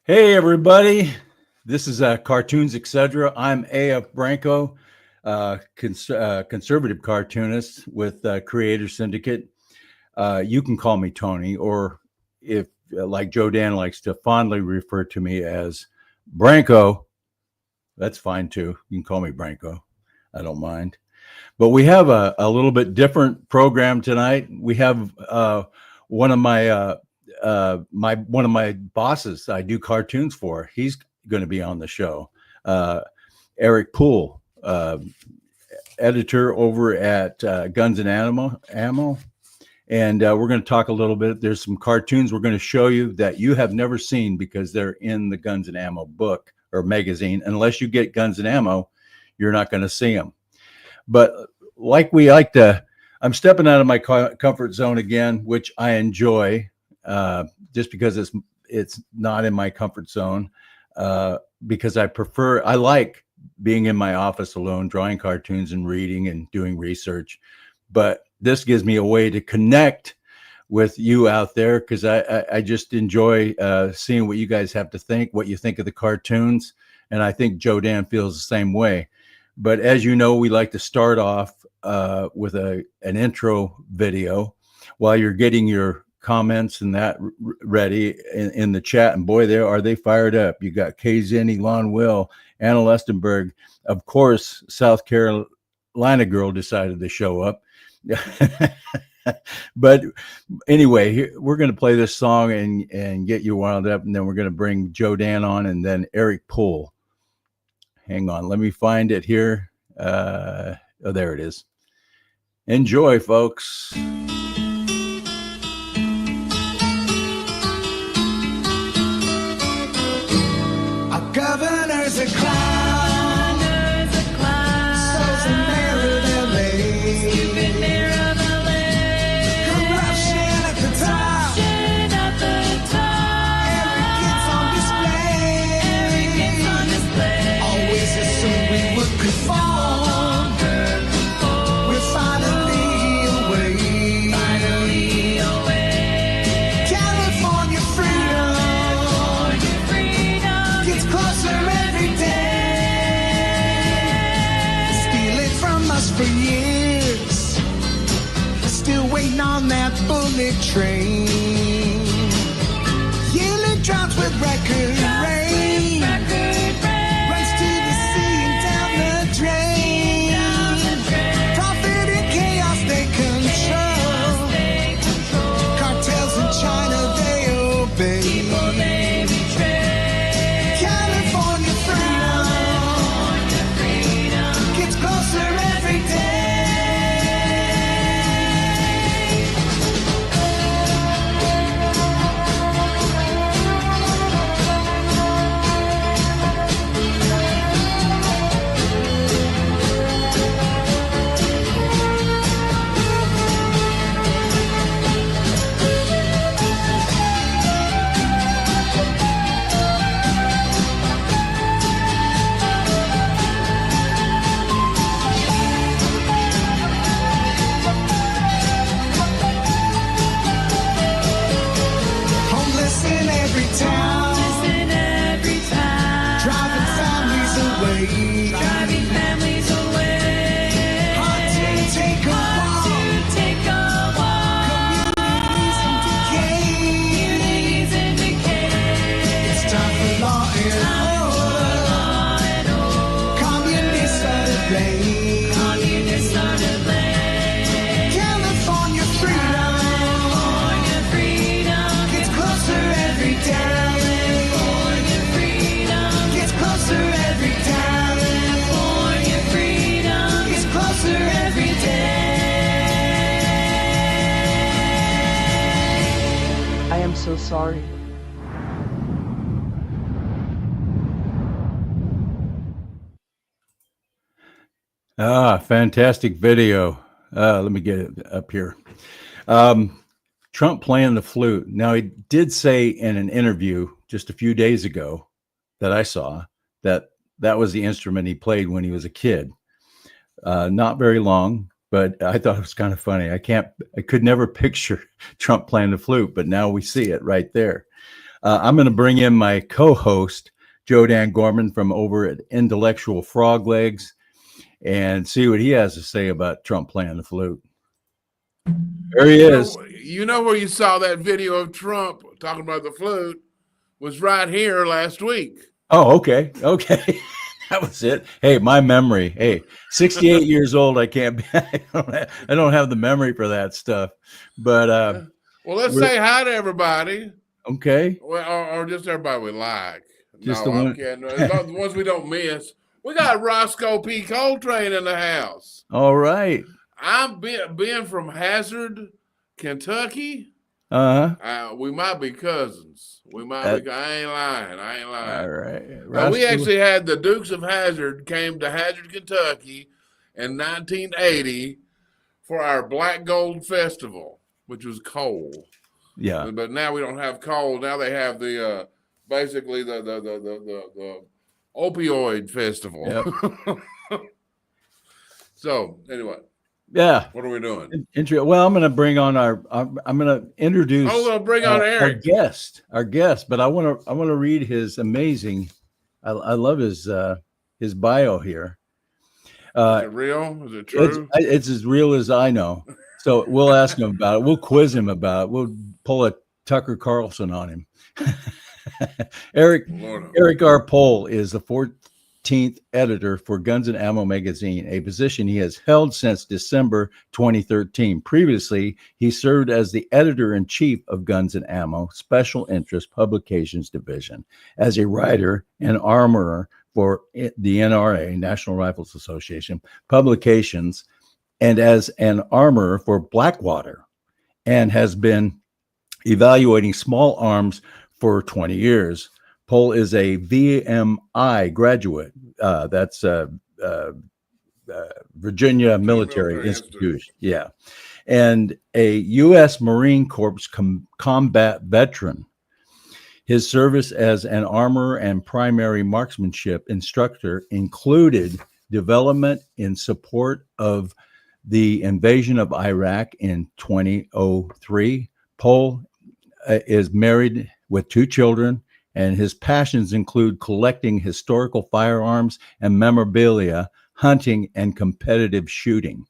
Hey, everybody. This is Cartoons Etc. I'm A.F. Branco, conservative cartoonist with Creator Syndicate. You can call me Tony, or if, like Joe Dan likes to fondly refer to me as Branco, that's fine too. You can call me Branco. I don't mind. But we have a little bit different program tonight. We have one of my one of my bosses I do cartoons for. He's going to be on the show. Eric Poole, editor over at Guns and Ammo. And we're going to talk a little bit. There's some cartoons we're going to show you that you have never seen because they're in the Guns and Ammo book or magazine. Unless you get Guns and Ammo, you're not going to see them. But like we like to, I'm stepping out of my comfort zone again, which I enjoy, just because it's not in my comfort zone, because I like being in my office alone, drawing cartoons and reading and doing research. But this gives me a way to connect with you out there, because I just enjoy seeing what you guys have to think, what you think of the cartoons. And I think Joe Dan feels the same way. But as you know, we like to start off with an intro video while you're getting your comments and that ready in the chat. And boy, are they fired up. You got Kay Zinni, Lon Will, Anna Lestenberg. Of course, South Carolina girl decided to show up. But anyway, we're going to play this song and get you wound up. And then we're going to bring Joe Dan on and then Eric Poole. Hang on, let me find it here. Oh, there it is. Enjoy, folks. Our governor's a clown. So's the mayor of LA. Stupid mayor of LA. Corruption at the top. Every kid's on display. Always assumed we would conform. We're finally away. California freedom gets closer every day. Stealing from us for years. Still waiting on that bullet train. Yearly droughts with record rain. Runs to the sea and down the drain. Profit and chaos they control. Cartels in China they obey. California freedom gets closer every day. Homeless in every town, driving families away. Hard to take a walk. Communities in decay. It's time for law and order. Communists are to blame. California freedom gets closer every day. Gets closer every day. Gets closer every day. I am so sorry. Fantastic video. Let me get it up here. Trump playing the flute. Now, he did say in an interview just a few days ago that I saw that was the instrument he played when he was a kid. Not very long, but I thought it was kind of funny. I could never picture Trump playing the flute, but now we see it right there. I'm going to bring in my co-host, Joe Dan Gorman from over at Intellectual Frog Legs, and see what he has to say about Trump playing the flute. There he is. You know where you saw that video of Trump talking about the flute was right here last week. Oh, okay. Okay. That was it. Hey, my memory. Hey, 68 years old. I can't be, I don't have the memory for that stuff. But Well, let's say hi to everybody. okay. Well, or just everybody we like. Just no, the I'm one- kidding. The ones we don't miss. We got Roscoe P. Coltrane in the house. All right. I'm Ben from Hazard, Kentucky. Uh-huh. We might be cousins. We might be. I ain't lying. All right. We actually had the Dukes of Hazard came to Hazard, Kentucky in 1980 for our Black Gold Festival, which was coal. Yeah. But now we don't have coal. Now they have the basically the opioid festival. Yep. So anyway, Yeah. what are we doing? Well, I'm going to bring on I'm going to introduce We'll bring on Eric. our guest, but I want to read his amazing. I love his bio here. Is it real? Is it true? It's as real as I know. So we'll ask him about it. We'll quiz him about it. We'll pull a Tucker Carlson on him. Eric R. Pohl is the 14th editor for Guns and Ammo magazine, a position he has held since December 2013. Previously, he served as the editor-in-chief of Guns and Ammo Special Interest Publications Division, as a writer and armorer for the NRA, National Rifles Association, publications, and as an armorer for Blackwater, and has been evaluating small arms for 20 years. Pohl is a VMI graduate. That's Virginia Military Institute. Yeah. And a U.S. Marine Corps combat veteran. His service as an armorer and primary marksmanship instructor included development in support of the invasion of Iraq in 2003. Pohl is married with 2 children, and his passions include collecting historical firearms and memorabilia, hunting, and competitive shooting.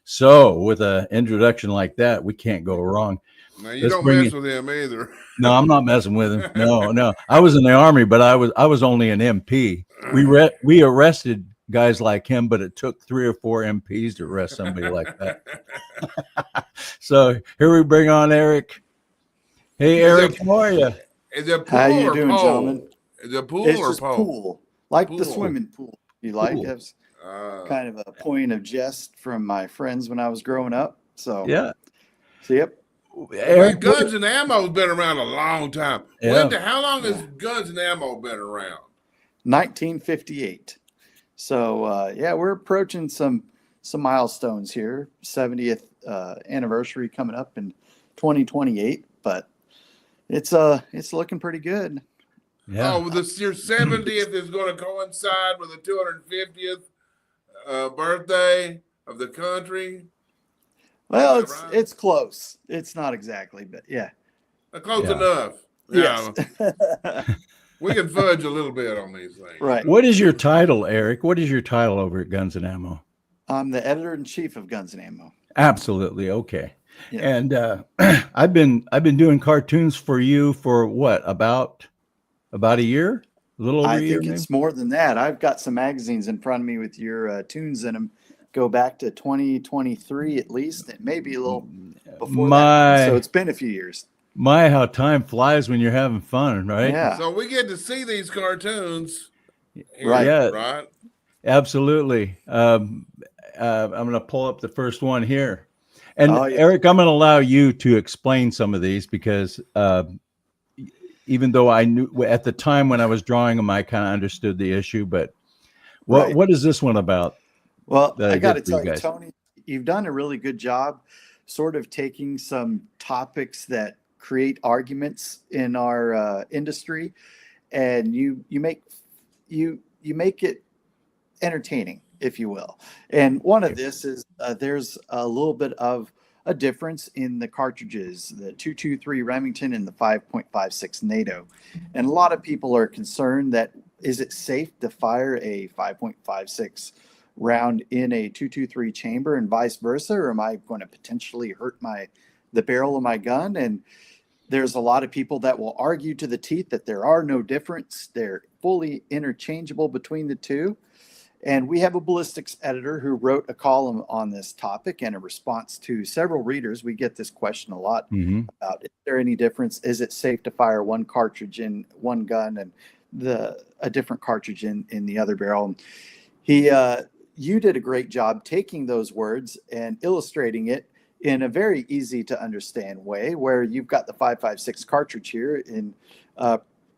So with an introduction like that, we can't go wrong. Now you don't mess with him either. No, I'm not messing with him. No. I was in the Army, but I was only an MP. We arrested guys like him, but it took 3 or 4 MPs to arrest somebody like that. So here we bring on Eric. Hey, Eric, how are you? Is it pool How you or doing, pole? gentlemen? Is it pool It's or just pole? pool, like the Pool. swimming pool. You like? Pool. That's kind of a point of jest from my friends when I was growing up. So Yeah. so yep. Eric, Guns and Ammo has been around a long time. Yeah. How long has Guns and Ammo been around? 1958. So yeah, we're approaching some milestones here. 70th anniversary coming up in 2028, but it's looking pretty good. yeah. Oh, your 70th is going to coincide with the 250th birthday of the country. Well, Is that right? it's close. It's not exactly, but yeah. Close Yeah. enough. Yes. Yeah, we can fudge a little bit on these things. Right. What is your title, Eric? What is your title over at Guns and Ammo? I'm the editor-in-chief of Guns and Ammo. Absolutely. Okay. Yeah. And I've been doing cartoons for you for what, about a year? A little over I a year, think maybe? it's more than that. I've got some magazines in front of me with your tunes in them. Go back to 2023 at least, and maybe a little before that. So it's been a few years. My, how time flies when you're having fun, right? Yeah. So we get to see these cartoons. Here, Right. Yeah. Right. Absolutely. I'm going to pull up the first one here. And Oh, yeah. Eric, I'm going to allow you to explain some of these because even though I knew at the time when I was drawing them, I kind of understood the issue. But Right. what is this one about? Well, that I I got to did for you tell you, guys? Tony, you've done a really good job sort of taking some topics that create arguments in our industry, and you make it entertaining, if you will. And one of this is there's a little bit of a difference in the cartridges, the 223 Remington and the 5.56 NATO. And a lot of people are concerned that is it safe to fire a 5.56 round in a 223 chamber and vice versa, or am I going to potentially hurt the barrel of my gun? And there's a lot of people that will argue to the teeth that there are no difference. They're fully interchangeable between the two. And we have a ballistics editor who wrote a column on this topic, and in response to several readers, we get this question a lot about, is there any difference? Is it safe to fire one cartridge in one gun and a different cartridge in the other barrel? You did a great job taking those words and illustrating it in a very easy to understand way, where you've got the 5.56 cartridge here in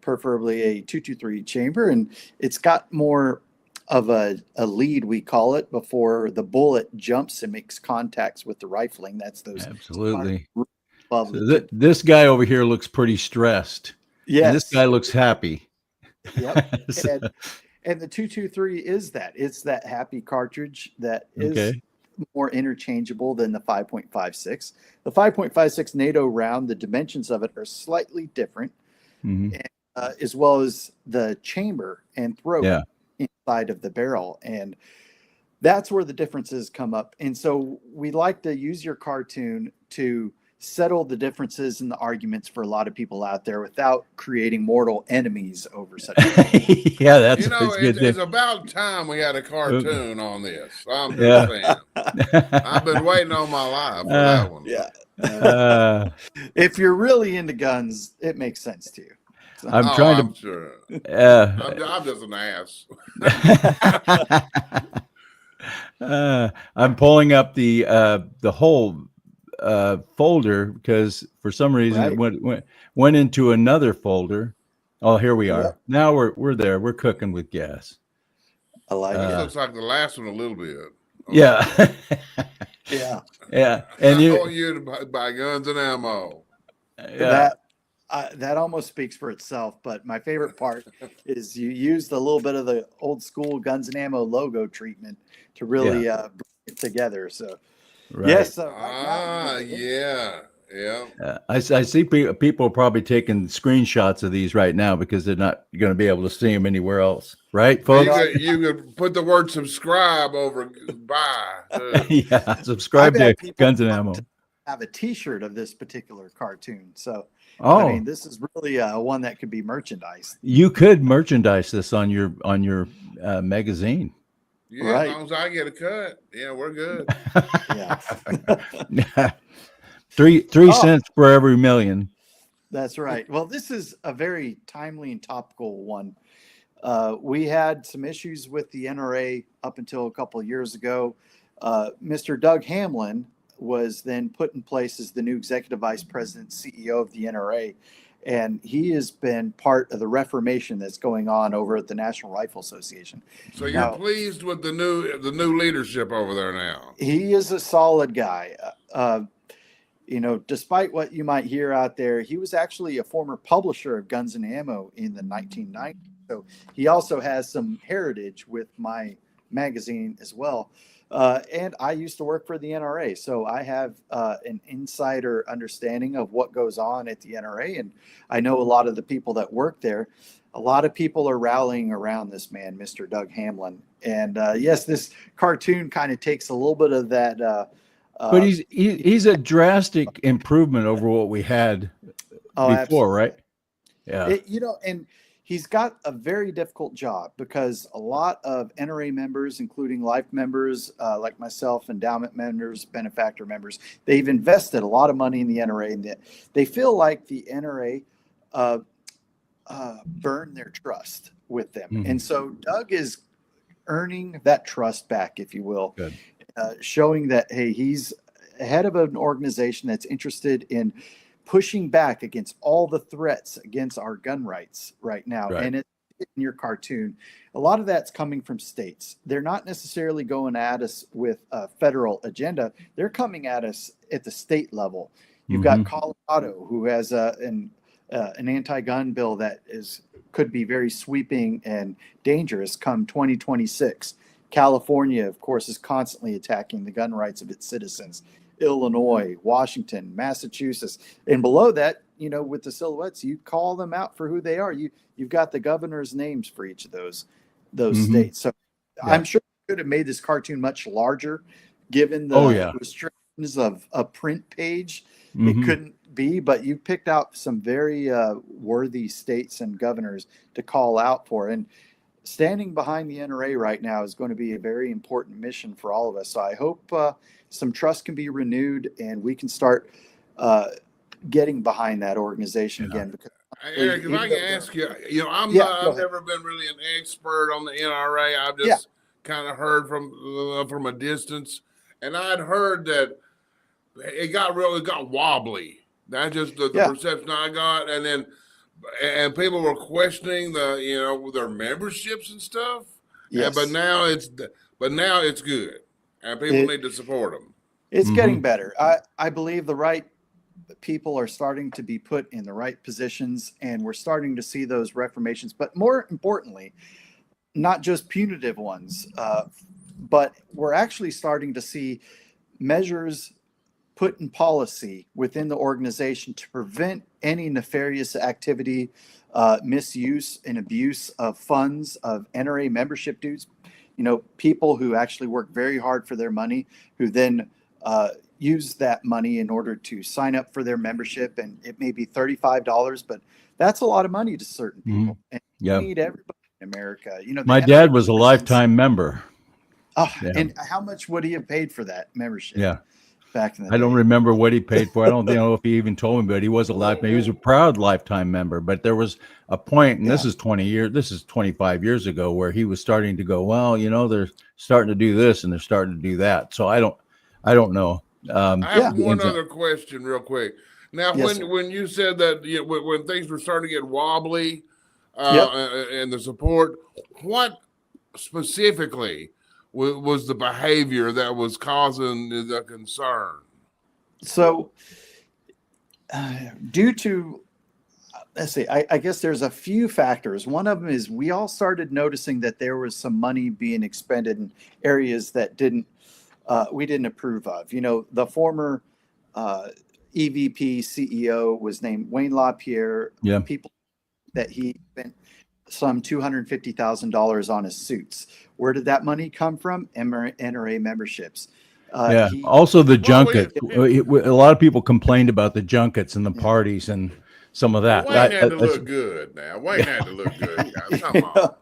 preferably a 223 chamber, and it's got more of a lead, we call it, before the bullet jumps and makes contacts with the rifling. That's those. Absolutely. So this guy over here looks pretty stressed. Yes. And this guy looks happy. Yep. And the 223 is that. It's that happy cartridge that is more interchangeable than the 5.56. The 5.56 NATO round, the dimensions of it are slightly different, and, as well as the chamber and throat inside of the barrel. And that's where the differences come up. And so we like to use your cartoon to settle the differences in the arguments for a lot of people out there without creating mortal enemies over such a thing. Yeah, that's it's about time we had a cartoon on this. I'm just saying. I've been waiting all my life for that one. Yeah. If you're really into guns, it makes sense to you. So, I'm sure. I'm just an ass. I'm pulling up the whole folder because for some reason it went into another folder. Oh, here we are. Now we're there. We're cooking with gas. I like This it. looks like the last one a little bit. Yeah. Yeah. And I want you to buy guns and ammo. That almost speaks for itself, but my favorite part is you used a little bit of the old school Guns and Ammo logo treatment to really bring it together. So, yes. I see people probably taking screenshots of these right now because they're not going to be able to see them anywhere else. Right, folks? You could put the word subscribe over buy. Subscribe to Guns and Ammo. Have a T-shirt of this particular cartoon. So, I mean, this is really one that could be merchandised. You could merchandise this on your magazine. Yeah, right. As long as I get a cut, we're good. Three cents for every million. That's right. Well, this is a very timely and topical one. We had some issues with the NRA up until a couple of years ago. Mr. Doug Hamlin was then put in place as the new executive vice president, CEO of the NRA. And he has been part of the reformation that's going on over at the National Rifle Association. So you're pleased with the new leadership over there now? He is a solid guy. Despite what you might hear out there, he was actually a former publisher of Guns and Ammo in the 1990s. So he also has some heritage with my magazine as well. And I used to work for the NRA, so I have an insider understanding of what goes on at the NRA, and I know a lot of the people that work there. A lot of people are rallying around this man, Mr. Doug Hamlin. And yes, this cartoon kind of takes a little bit of that. But he's a drastic improvement over what we had before, absolutely. Right? Yeah. And he's got a very difficult job because a lot of NRA members, including life members like myself, endowment members, benefactor members, they've invested a lot of money in the NRA, and they feel like the NRA burned their trust with them. Mm-hmm. And so Doug is earning that trust back, if you will, showing that, hey, he's head of an organization that's interested in pushing back against all the threats against our gun rights right now. Right. And it's in your cartoon, a lot of that's coming from states. They're not necessarily going at us with a federal agenda. They're coming at us at the state level. You've got Colorado, who has an anti-gun bill that could be very sweeping and dangerous come 2026. California, of course, is constantly attacking the gun rights of its citizens. Illinois, Washington, Massachusetts, and below that, with the silhouettes, you call them out for who they are. You've got the governor's names for each of those Mhm. states. So Yeah. I'm sure you could have made this cartoon much larger, given the Oh, yeah. restrictions of a print page. Mhm. It couldn't be, but you picked out some very worthy states and governors to call out for. And standing behind the NRA right now is going to be a very important mission for all of us. So I hope some trust can be renewed and we can start getting behind that organization Yeah. again. Because Eric, if even I though can they're- ask you, I'm Yeah, not, go I've ahead. never been really an expert on the NRA. I've Yeah. just kind of heard from a distance, and I'd heard that it got wobbly. That's just the Yeah. perception I got, and people were questioning their memberships and stuff. Yes. But now it's good, and people It- need to support them. It's Mhm. getting better. I believe the right people are starting to be put in the right positions, and we're starting to see those reformations. But more importantly, not just punitive ones, but we're actually starting to see measures put in policy within the organization to prevent any nefarious activity, misuse and abuse of funds of NRA membership dues. People who actually work very hard for their money, who then use that money in order to sign up for their membership, and it may be $35, but that's a lot of money to certain people. And Yeah. we need everybody in America. The My NRA dad was a represents- lifetime member. Oh, Yeah. and how much would he have paid for that membership? Yeah. Back in the I don't day? remember what he paid for. I don't know if he even told me, but he was a lifetime. He was a proud lifetime member. But there was a point, and this is 25 years ago, where he was starting to go, well, they're starting to do this and they're starting to do that. So I don't know. I have Yeah. one other question, real quick. Now, Yes, sir. when you said that when things were starting to get wobbly, Yep. and the support, what specifically was the behavior that was causing the concern? So, due to, let's see, I guess there's a few factors. One of them is we all started noticing that there was some money being expended in areas that we didn't approve of. The former EVP CEO was named Wayne LaPierre. Yeah. People that he spent some $250,000 on his suits. Where did that money come from? NRA memberships. Yeah. He- Also, the Well, junket. A lot of people complained about the junkets and the parties and some of that. Wayne had to That's- look good now. Wayne had to look good. Guys. Come on.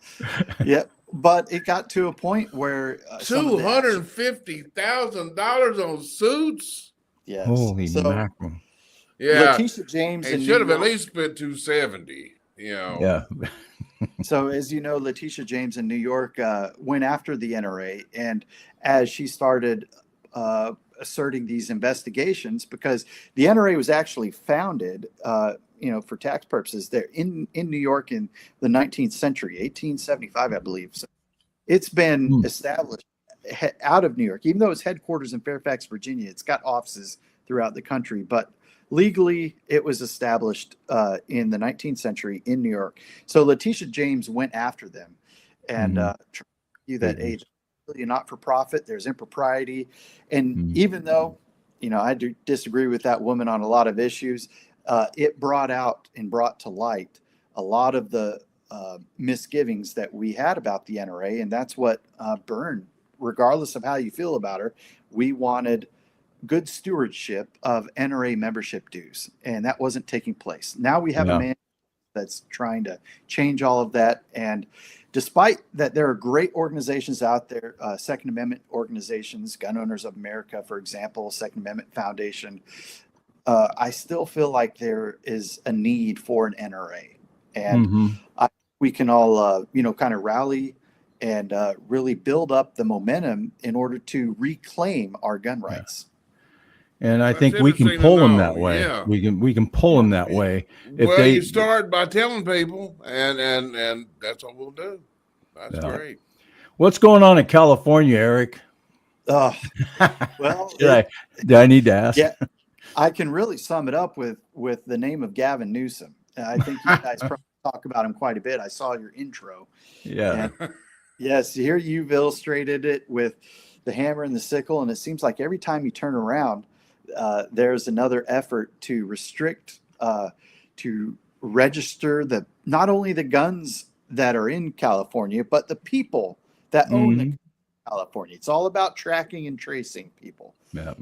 Yeah, but it got to a point where some of the action- $250,000 on suits? Yes. Holy So mackerel. Yeah. Letitia James It in should have New at York- least spent 270. Yeah. So as you know, Letitia James in New York went after the NRA, and as she started asserting these investigations, because the NRA was actually founded, for tax purposes, there in New York in the 19th century, 1875, I believe. So it's been established out of New York, even though its headquarters in Fairfax, Virginia. It's got offices throughout the country, but legally it was established in the 19th century in New York. So Letitia James went after them and tried to argue that hey, you're not for profit, there's impropriety. And even though I do disagree with that woman on a lot of issues, it brought out and brought to light a lot of the misgivings that we had about the NRA, and that's what burned. Regardless of how you feel about her, we wanted good stewardship of NRA membership dues, and that wasn't taking place. Now we have a man that's trying to change all of that, and despite that there are great organizations out there, Second Amendment organizations, Gun Owners of America, for example, Second Amendment Foundation, I still feel like there is a need for an NRA, and we can all kind of rally and really build up the momentum in order to reclaim our gun rights. And I That's think we can interesting to pull them know, that way. yeah. We can pull them that way. Well, you start by telling people, and that's what we'll do. That's great. What's going on in California, Eric? Well, Do I need to ask? yeah, I can really sum it up with the name of Gavin Newsom. I think you guys probably talk about him quite a bit. I saw your intro. Yeah. And yes, here you've illustrated it with the hammer and the sickle, and it seems like every time you turn around, there's another effort to restrict, to register not only the guns that are in California, but the people that own the California. It's all about tracking and tracing people. Yeah.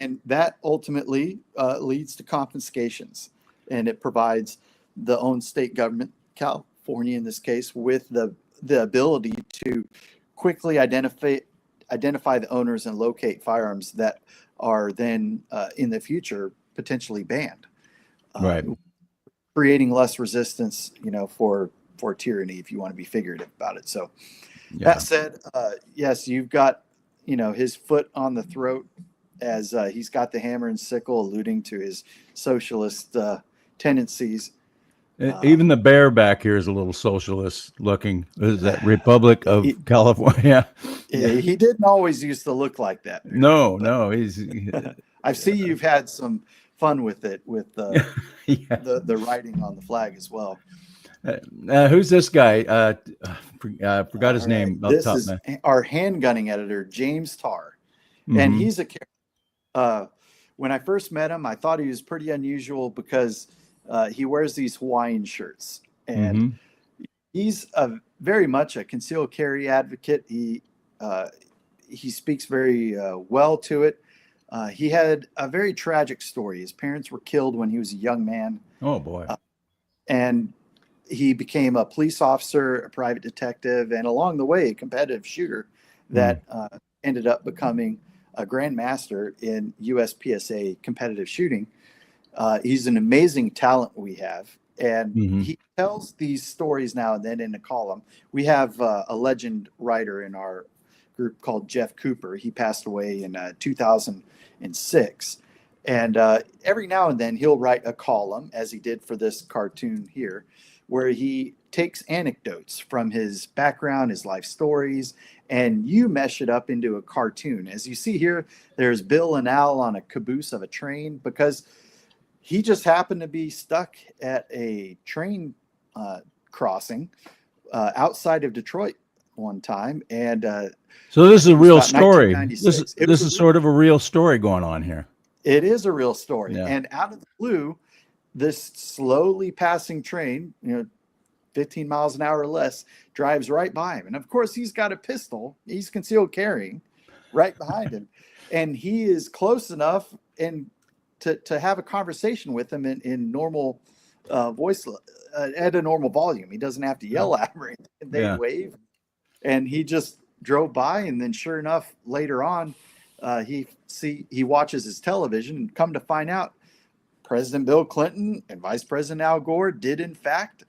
And that ultimately leads to confiscations. And it provides the own state government, California in this case, with the ability to quickly identify the owners and locate firearms that are then in the future potentially banned. Right. Creating less resistance, for tyranny, if you want to be figurative about it. So Yeah. that said, yes, you've got, his foot on the throat as he's got the hammer and sickle, alluding to his socialist tendencies. Even the bear back here is a little socialist looking. Is that Republic of California? He didn't always used to look like that. No, he's. I see you've had some fun with it, with Yeah. the writing on the flag as well. Who's this guy? I forgot his name. This is our handgunning editor, James Tarr, and he's a. When I first met him, I thought he was pretty unusual because he wears these Hawaiian shirts, and he's very much a concealed carry advocate. He speaks very well to it. He had a very tragic story. His parents were killed when he was a young man. Oh boy! And he became a police officer, a private detective, and along the way, a competitive shooter that ended up becoming a grandmaster in USPSA competitive shooting. He's an amazing talent we have, and he tells these stories now and then in a column. We have a legend writer in our group called Jeff Cooper. He passed away in 2006. And every now and then he'll write a column, as he did for this cartoon here, where he takes anecdotes from his background, his life stories, and you mesh it up into a cartoon. As you see here, there's Bill and Al on a caboose of a train because he just happened to be stuck at a train crossing outside of Detroit one time. And so this is a real about story. 1996. This is sort of a real story going on here. It is a real story. Yeah. And out of the blue, this slowly passing train, 15 miles an hour or less, drives right by him. And of course, he's got a pistol. He's concealed carrying right behind him. And he is close enough and to have a conversation with him in normal voice at a normal volume. He doesn't have to yell at him or anything. They wave. And he just drove by. And then sure enough, later on, he watches his television and come to find out President Bill Clinton and Vice President Al Gore did in fact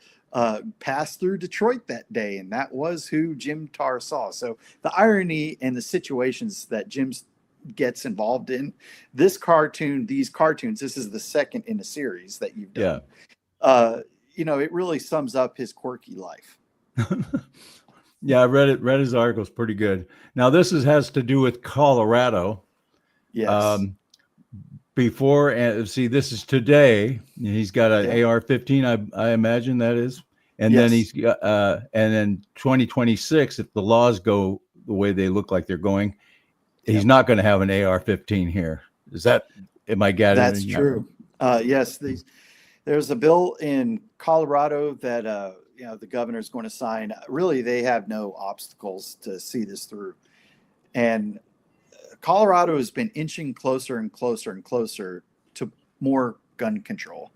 pass through Detroit that day, and that was who Jim Tarr saw. So the irony and the situations that Jim gets involved in, these cartoons, this is the second in a series that you've done. It really sums up his quirky life. Yeah, I read it. Read his article. It's pretty good. Now this has to do with Colorado. Yes. Before and see, this is today. He's got an AR-15. I imagine that is, and then he's and then 2026. If the laws go the way they look like they're going, he's not going to have an AR-15 here. Is that? Am I getting? That's true. Yes. There's a bill in Colorado that the governor is going to sign. Really, they have no obstacles to see this through. And Colorado has been inching closer and closer and closer to more gun control.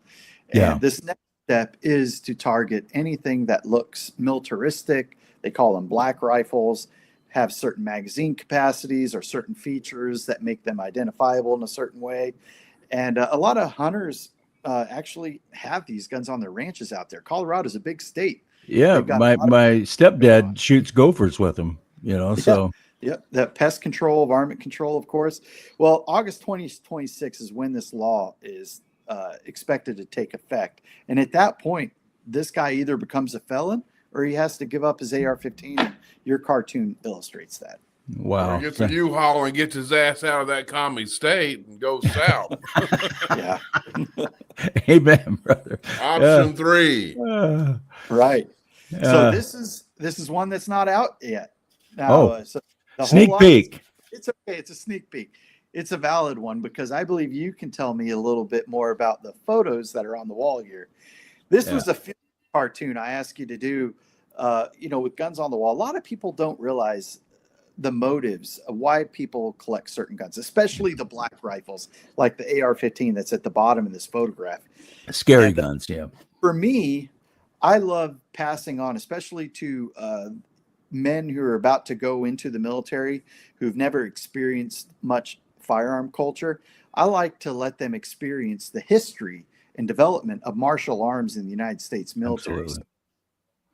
And this next step is to target anything that looks militaristic. They call them black rifles, have certain magazine capacities or certain features that make them identifiable in a certain way. And a lot of hunters actually have these guns on their ranches out there. Colorado's a big state. Yeah, my stepdad shoots gophers with them, so. Yep, that pest control, varmint control, of course. Well, August 2026 is when this law is expected to take effect. And at that point, this guy either becomes a felon or he has to give up his AR-15. And your cartoon illustrates that. Wow. Or he gets a U-Haul and gets his ass out of that commie state and goes south. Yeah. Amen, brother. Option 3. Right. So this is one that's not out yet. Now, so sneak peek. It's okay. It's a sneak peek. it's a valid one because I believe you can tell me a little bit more about the photos that are on the wall here. This was a cartoon I asked you to do, with guns on the wall. A lot of people don't realize the motives of why people collect certain guns, especially the black rifles, like the AR-15 that's at the bottom of this photograph. Scary guns, yeah. For me, I love passing on, especially to men who are about to go into the military, who've never experienced much firearm culture. I like to let them experience the history and development of martial arms in the United States military. Absolutely.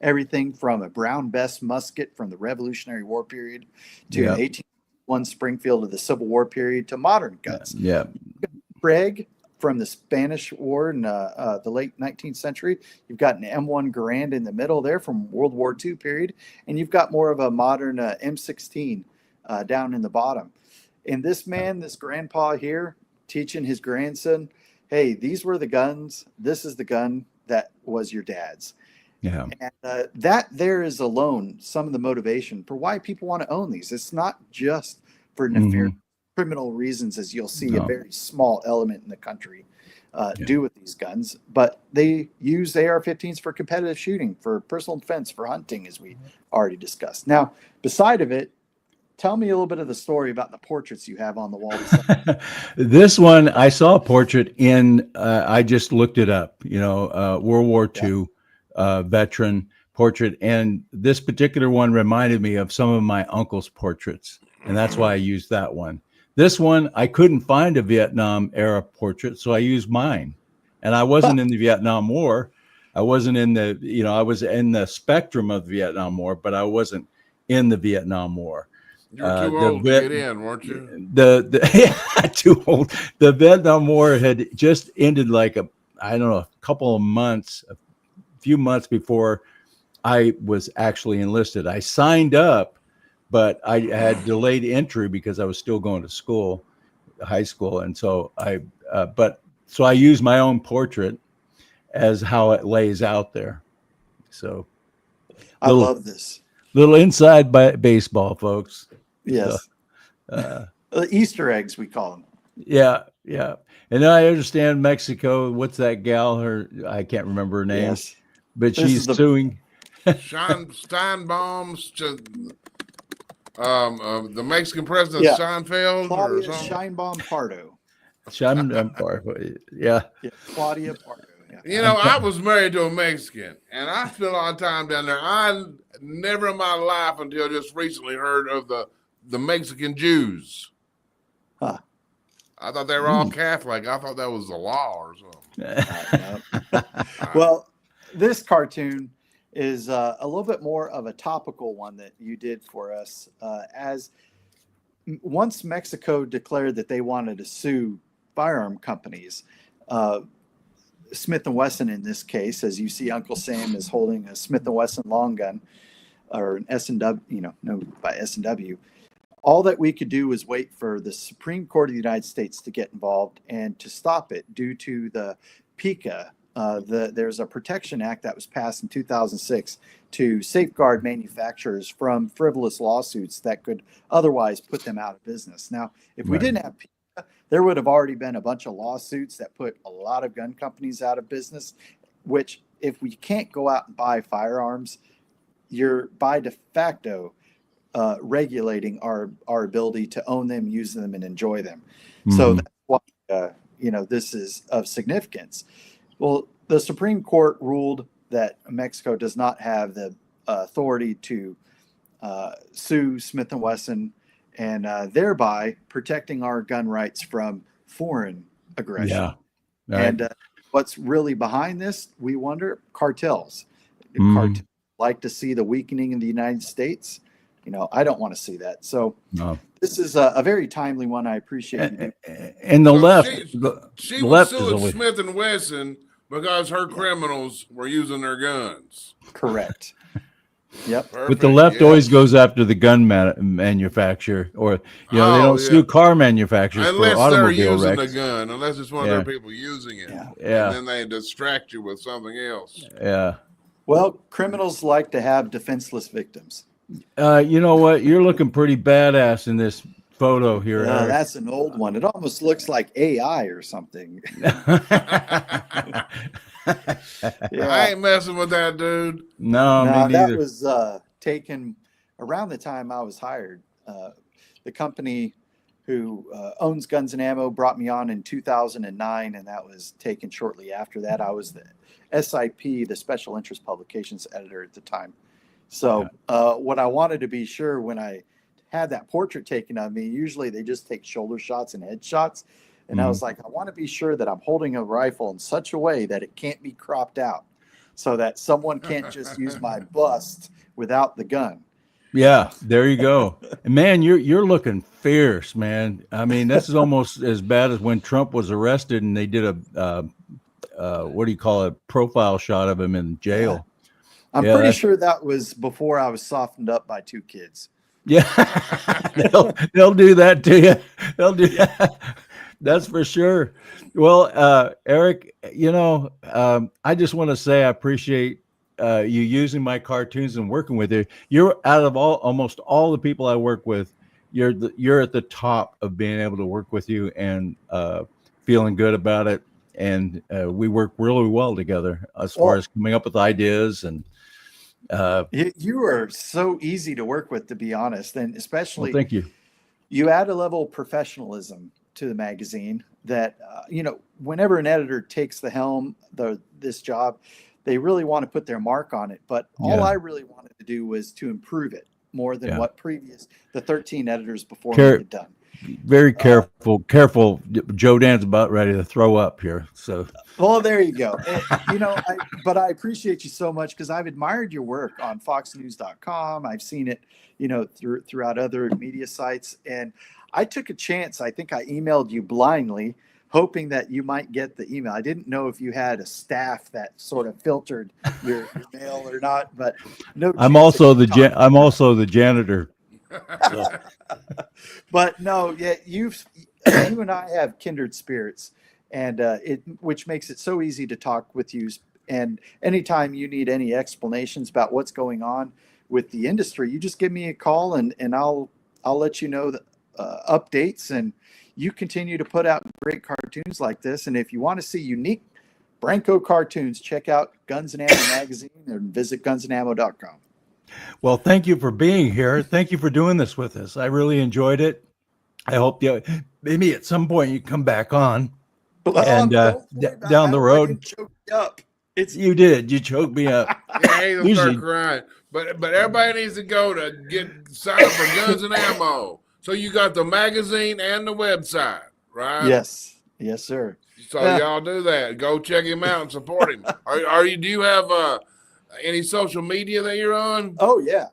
Everything from a Brown Bess musket from the Revolutionary War period to an 1801 Springfield of the Civil War period to modern guns. Yeah. Craig from the Spanish War in the late 19th century. You've got an M1 Garand in the middle there from World War II period. And you've got more of a modern M16 down in the bottom. And this man, this grandpa here, teaching his grandson, hey, these were the guns. This is the gun that was your dad's. Yeah. And that there is alone some of the motivation for why people want to own these. It's not just for nefarious criminal reasons, as you'll see a very small element in the country do with these guns, but they use AR-15s for competitive shooting, for personal defense, for hunting, as we already discussed. Now, beside of it, tell me a little bit of the story about the portraits you have on the wall. This one, I saw a portrait in, I just looked it up, World War II veteran portrait. And this particular one reminded me of some of my uncle's portraits. And that's why I used that one. This one, I couldn't find a Vietnam era portrait, so I used mine. And I wasn't in the Vietnam War. I wasn't in the, I was in the spectrum of the Vietnam War, but I wasn't in the Vietnam War. You were too old to get in, weren't you? Too old. The Vietnam War had just ended like a few months before I was actually enlisted. I signed up, but I had delayed entry because I was still going to school, high school. And so I use my own portrait as how it lays out there. So I love this. Little inside baseball, folks. Yes. So, Easter eggs, we call them. Yeah. Yeah. And I understand Mexico. What's that gal? I can't remember her name, but she's suing. Steinbaum's the Mexican president, Seinfeld, Claudia or something. Scheinbaum Pardo. Yeah. Claudia Pardo. Yeah. I was married to a Mexican, and I spent a lot of time down there. I never in my life until just recently heard of the Mexican Jews. Huh. I thought they were all Catholic. I thought that was the law or something. Well, this cartoon is a little bit more of a topical one that you did for us. As once Mexico declared that they wanted to sue firearm companies, Smith & Wesson in this case, as you see Uncle Sam is holding a Smith & Wesson long gun, or an S&W, by S&W. All that we could do was wait for the Supreme Court of the United States to get involved and to stop it due to the PICA. There's a Protection Act that was passed in 2006 to safeguard manufacturers from frivolous lawsuits that could otherwise put them out of business. Now, if we didn't have PICA, there would have already been a bunch of lawsuits that put a lot of gun companies out of business, which if we can't go out and buy firearms, you're by de facto regulating our ability to own them, use them, and enjoy them. So that's why, this is of significance. Well, the Supreme Court ruled that Mexico does not have the authority to sue Smith & Wesson and thereby protecting our gun rights from foreign aggression. Yeah. Right. And what's really behind this, we wonder, cartels. Cartels like to see the weakening in the United States. I don't want to see that. So this is a very timely one. I appreciate it. And the left, She the was left is suing always Smith & Wesson because her criminals were using their guns. Correct. Yep. Perfect, but the left always goes after the gun manufacturer, or they don't sue car manufacturers unless for they're automobile using wrecks. the gun, unless it's one of their people using it. Yeah. And then they distract you with something else. Yeah. Well, criminals like to have defenseless victims. You know what? You're looking pretty badass in this photo here. Yeah, Eric. that's an old one. It almost looks like AI or something. I Yeah. ain't messing with that dude. No, me No, that neither. was taken around the time I was hired. The company who owns Guns and Ammo brought me on in 2009, and that was taken shortly after that. I was the SIP, the Special Interest Publications editor at the time. So what I wanted to be sure when I had that portrait taken of me, usually they just take shoulder shots and head shots. And I was like, I want to be sure that I'm holding a rifle in such a way that it can't be cropped out so that someone can't just use my bust without the gun. Yeah, there you go. And man, you're looking fierce, man. I mean, this is almost as bad as when Trump was arrested and they did a what do you call it, profile shot of him in jail. I'm Yeah, pretty that's- sure that was before I was softened up by 2 kids. Yeah, they'll do that to you. They'll do that. That's for sure. Well, Eric, I just want to say I appreciate you using my cartoons and working with you. You're out of almost all the people I work with, you're at the top of being able to work with you and feeling good about it. And we work really well together as far as coming up with ideas and. You are so easy to work with, to be honest, and especially Well, thank you. You add a level of professionalism to the magazine that whenever an editor takes the helm, this job, they really want to put their mark on it. But all I really wanted to do was to improve it more than what the 13 editors before me had done. Very careful. Joe Dan's about ready to throw up here. So, well, there you go. But I appreciate you so much because I've admired your work on foxnews.com. I've seen it, throughout other media sites. And I took a chance. I think I emailed you blindly, hoping that you might get the email. I didn't know if you had a staff that sort of filtered your mail or not, but no. I'm also the janitor. So. But no, you and I have kindred spirits, and which makes it so easy to talk with you. And anytime you need any explanations about what's going on with the industry, you just give me a call, and I'll let you know the updates. And you continue to put out great cartoons like this. And if you want to see unique Branco cartoons, check out Guns and Ammo magazine and visit gunsandammo.com. Well, thank you for being here. Thank you for doing this with us. I really enjoyed it. I hope maybe at some point you come back on. And down the road. Choked up. You did. You choked me up. Yeah, he'll start crying. But everybody needs to go to sign up for Guns and Ammo. So you got the magazine and the website, right? Yes. Yes, sir. So y'all do that. Go check him out and support him. Do you have any social media that you're on? Oh yeah.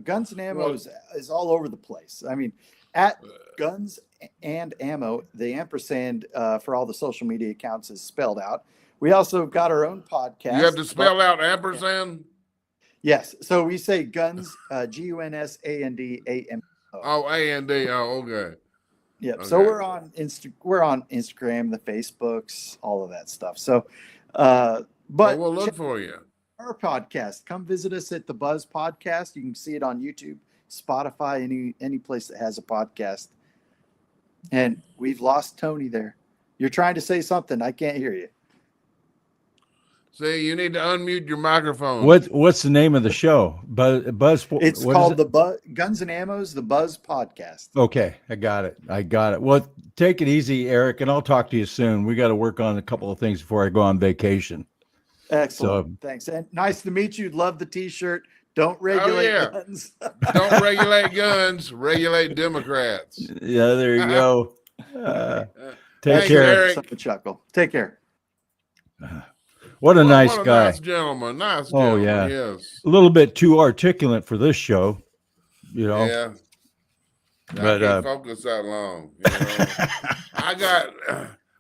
Guns and Ammo is all over the place. I mean, at Guns and Ammo, the ampersand for all the social media accounts is spelled out. We also got our own podcast. You have to spell out ampersand? Yes. So we say Guns, GUNSANDAMO. Oh, A-N-D. Oh, okay. Yep. Okay. So we're on Instagram, the Facebooks, all of that stuff. So, but we'll look for you. Our podcast. Come visit us at the Buzz Podcast. You can see it on YouTube, Spotify, any place that has a podcast. And we've lost Tony there. You're trying to say something. I can't hear you. See, you need to unmute your microphone. What's the name of the show? Buzz. It's called the Buzz Guns and Ammo's The Buzz Podcast. Okay, I got it. Well, take it easy, Eric, and I'll talk to you soon. We got to work on a couple of things before I go on vacation. Excellent. Thanks. And nice to meet you. Love the T-shirt. Don't regulate guns. Don't regulate guns. Regulate Democrats. Yeah, there you go. Take care. Eric. Such a chuckle. Take care. What a nice guy. Nice gentleman. Nice gentleman. Oh, yeah. Yes. A little bit too articulate for this show, Yeah. But I can't focus that long. I got,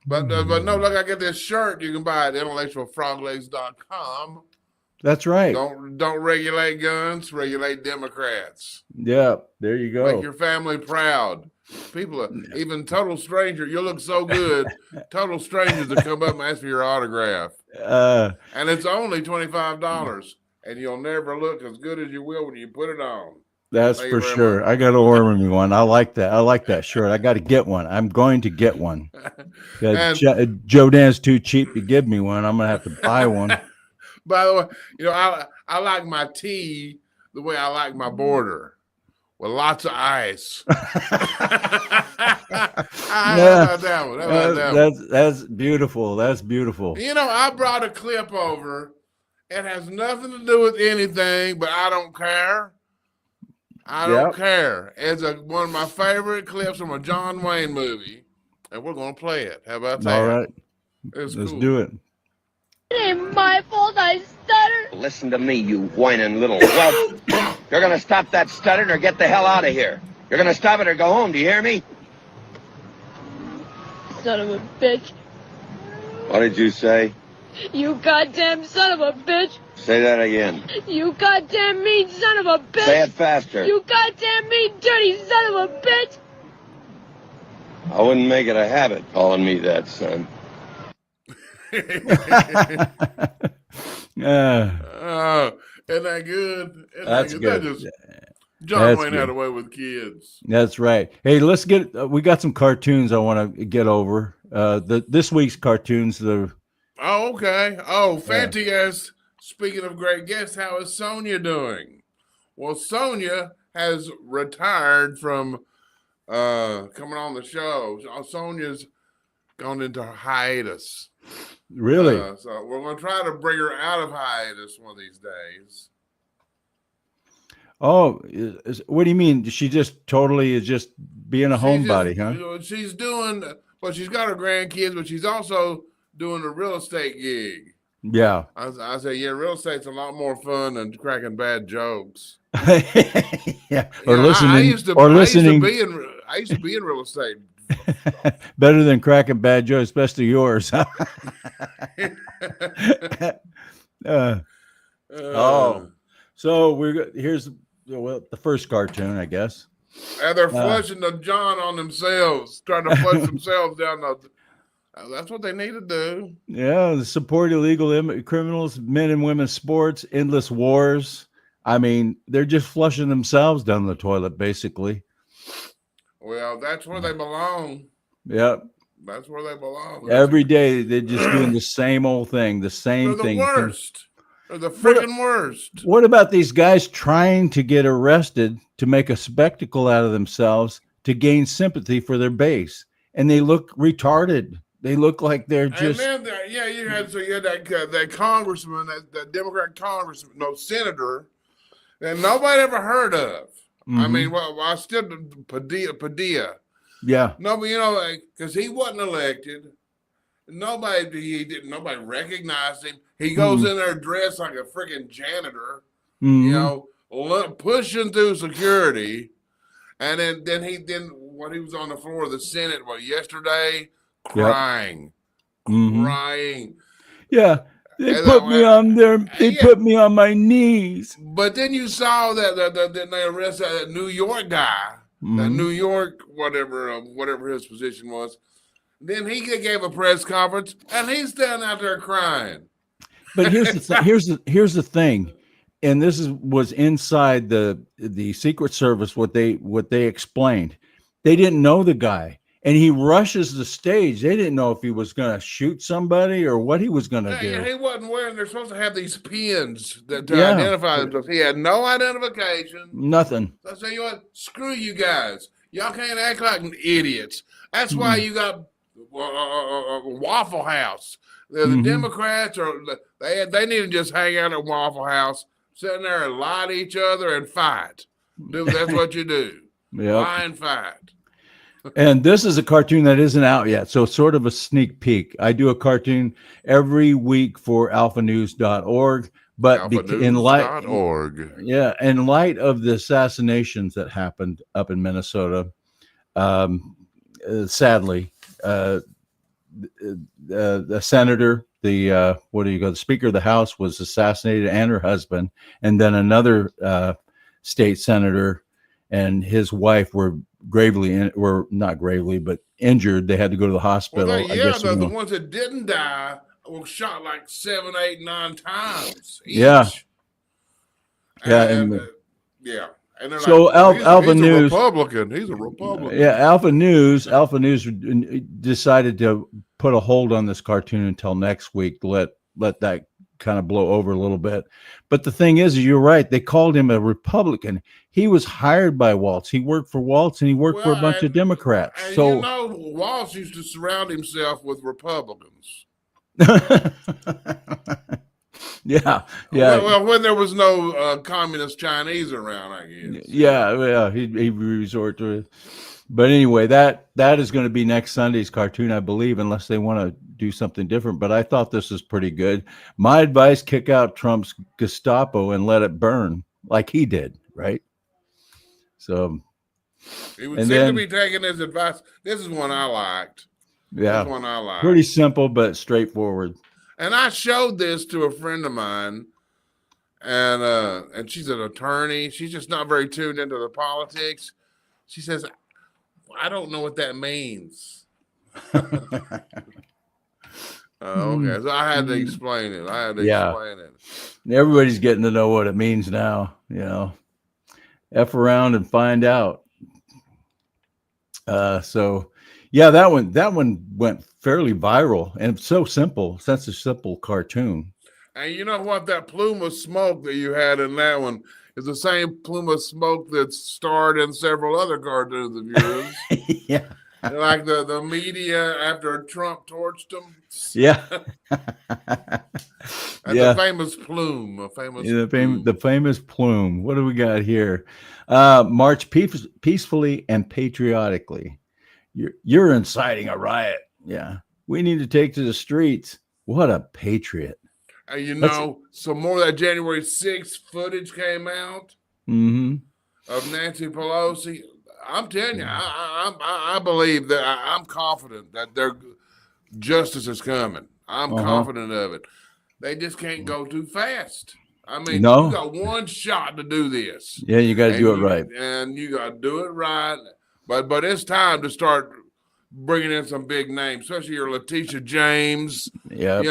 but no, look, I get this shirt you can buy at intellectualfroglegs.com. That's right. Don't regulate guns, regulate Democrats. Yeah, there you go. Make your family proud. People, even total stranger, you look so good. Total strangers to come up and ask for your autograph. And it's only $25, and you'll never look as good as you will when you put it on. That's Thank for you very sure. much. I got to order me one. I like that. I like that shirt. I got to get one. I'm going to get one. And Joe Dan's too cheap to give me one. I'm gonna have to buy one. by the way, I like my tea the way I like my border, with lots of ice. How about that one? How about that one? That's beautiful. That's beautiful. I brought a clip over. It has nothing to do with anything, but I don't care. I don't Yep. care. It's one of my favorite clips from a John Wayne movie, and we're going to play it. How about that? All right, It's let's cool. do it. It ain't my fault I stutter. Listen to me, you whining little whelp. You're gonna stop that stuttering or get the hell out of here. You're gonna stop it or go home, do you hear me? Son of a bitch. What did you say? You goddamn son of a bitch. Say that again. You goddamn mean son of a bitch. Say it faster. You goddamn mean dirty son of a bitch. I wouldn't make it a habit calling me that, son. Isn't that good? That's good. John That's Wayne good. had a way with kids. That's right. Hey, let's get. We got some cartoons I want to get over. This week's cartoons. Oh, okay. Oh, Fanty asks, speaking of great guests, how is Sonia doing? Well, Sonia has retired from coming on the show. Sonia's gone into hiatus. Really? So we're going to try to bring her out of hiatus one of these days. Oh, what do you mean? She just totally is just being a homebody, huh? She's doing, well, she's got her grandkids, but she's also doing a real estate gig. Yeah. I say, yeah, real estate's a lot more fun than cracking bad jokes. Yeah. Or You know, listening. I used to be in real estate. Better than cracking bad jokes, especially yours. So here's the first cartoon, I guess. And they're flushing the John on themselves, trying to flush themselves down the. That's what they need to do. Yeah, support illegal criminals, men and women's sports, endless wars. I mean, they're just flushing themselves down the toilet, basically. Well, that's where they belong. Yep. That's where they belong. Every day they're just doing the same old thing, the same They're thing. the worst. They're the freaking worst. What about these guys trying to get arrested to make a spectacle out of themselves to gain sympathy for their base? And they look retarded. They look like they're just. And then, you had that congressman, that Democrat congressman, senator, that nobody ever heard of. I mean, I still Padilla. Yeah. Nobody, because he wasn't elected. Nobody recognized him. He goes in there dressed like a freaking janitor, pushing through security, and then when he was on the floor of the Senate, yesterday, crying. Yeah. They put me on there. They put me on my knees. But then you saw that they arrested that New York guy, that New York whatever his position was. Then he gave a press conference, and he's standing out there crying. But here's the thing, and this was inside the Secret Service. What they explained, they didn't know the guy, and he rushes the stage. They didn't know if he was going to shoot somebody or what he was going to do. Yeah, he wasn't wearing. They're supposed to have these pins to identify themselves. He had no identification. Nothing. So I say, you know what? Screw you guys. Y'all can't act like idiots. That's why you got Waffle House. The Democrats they need to just hang out at Waffle House, sitting there and lie to each other and fight. That's what you do. Yep. Lie and fight. And this is a cartoon that isn't out yet, so sort of a sneak peek. I do a cartoon every week for alphanews.org, but in light of the assassinations that happened up in Minnesota, sadly, the senator, the Speaker of the House was assassinated, and her husband, and then another state senator and his wife were not gravely, but injured. They had to go to the hospital. Well, the ones that didn't die were shot like 7, 8, 9 times each. Yeah. And they're So like, well, Alpha he's a News, Republican. He's a Republican. yeah, Alpha News decided to put a hold on this cartoon until next week to let that kind of blow over a little bit. But the thing is, you're right. They called him a Republican. He was hired by Waltz. He worked for Waltz, and he worked for a bunch of Democrats. And So you know, Waltz used to surround himself with Republicans. yeah. Well, when there was no communist Chinese around, I guess. Yeah, he resort to it. But anyway, that is going to be next Sunday's cartoon, I believe, unless they want to do something different. But I thought this was pretty good. My advice: kick out Trump's Gestapo and let it burn, like he did, right? So He would seem to be taking his advice. This is one I liked. Yeah, This one I liked. Pretty simple but straightforward. And I showed this to a friend of mine, and she's an attorney. She's just not very tuned into the politics. She says, I don't know what that means. Okay, so I had to explain it. Explain it. Everybody's getting to know what it means now, F around and find out. So yeah, that one went fairly viral, and it's so simple. Such a simple cartoon. And you know what? That plume of smoke that you had in that one is the same plume of smoke that's starred in several other cartoons of yours. Yeah. Like the media after Trump torched them. Yeah. And the famous plume. The famous plume. What do we got here? March peacefully and patriotically. You're inciting a riot. Yeah. We need to take to the streets. What a patriot. And some more of that January 6th footage came out of Nancy Pelosi. I'm telling you, I believe that I'm confident that their justice is coming. I'm confident of it. They just can't go too fast. I mean, you got one shot to do this. Yeah, you got to do it right. And you got to do it right. But it's time to start bringing in some big names, especially your Letitia James. Yeah.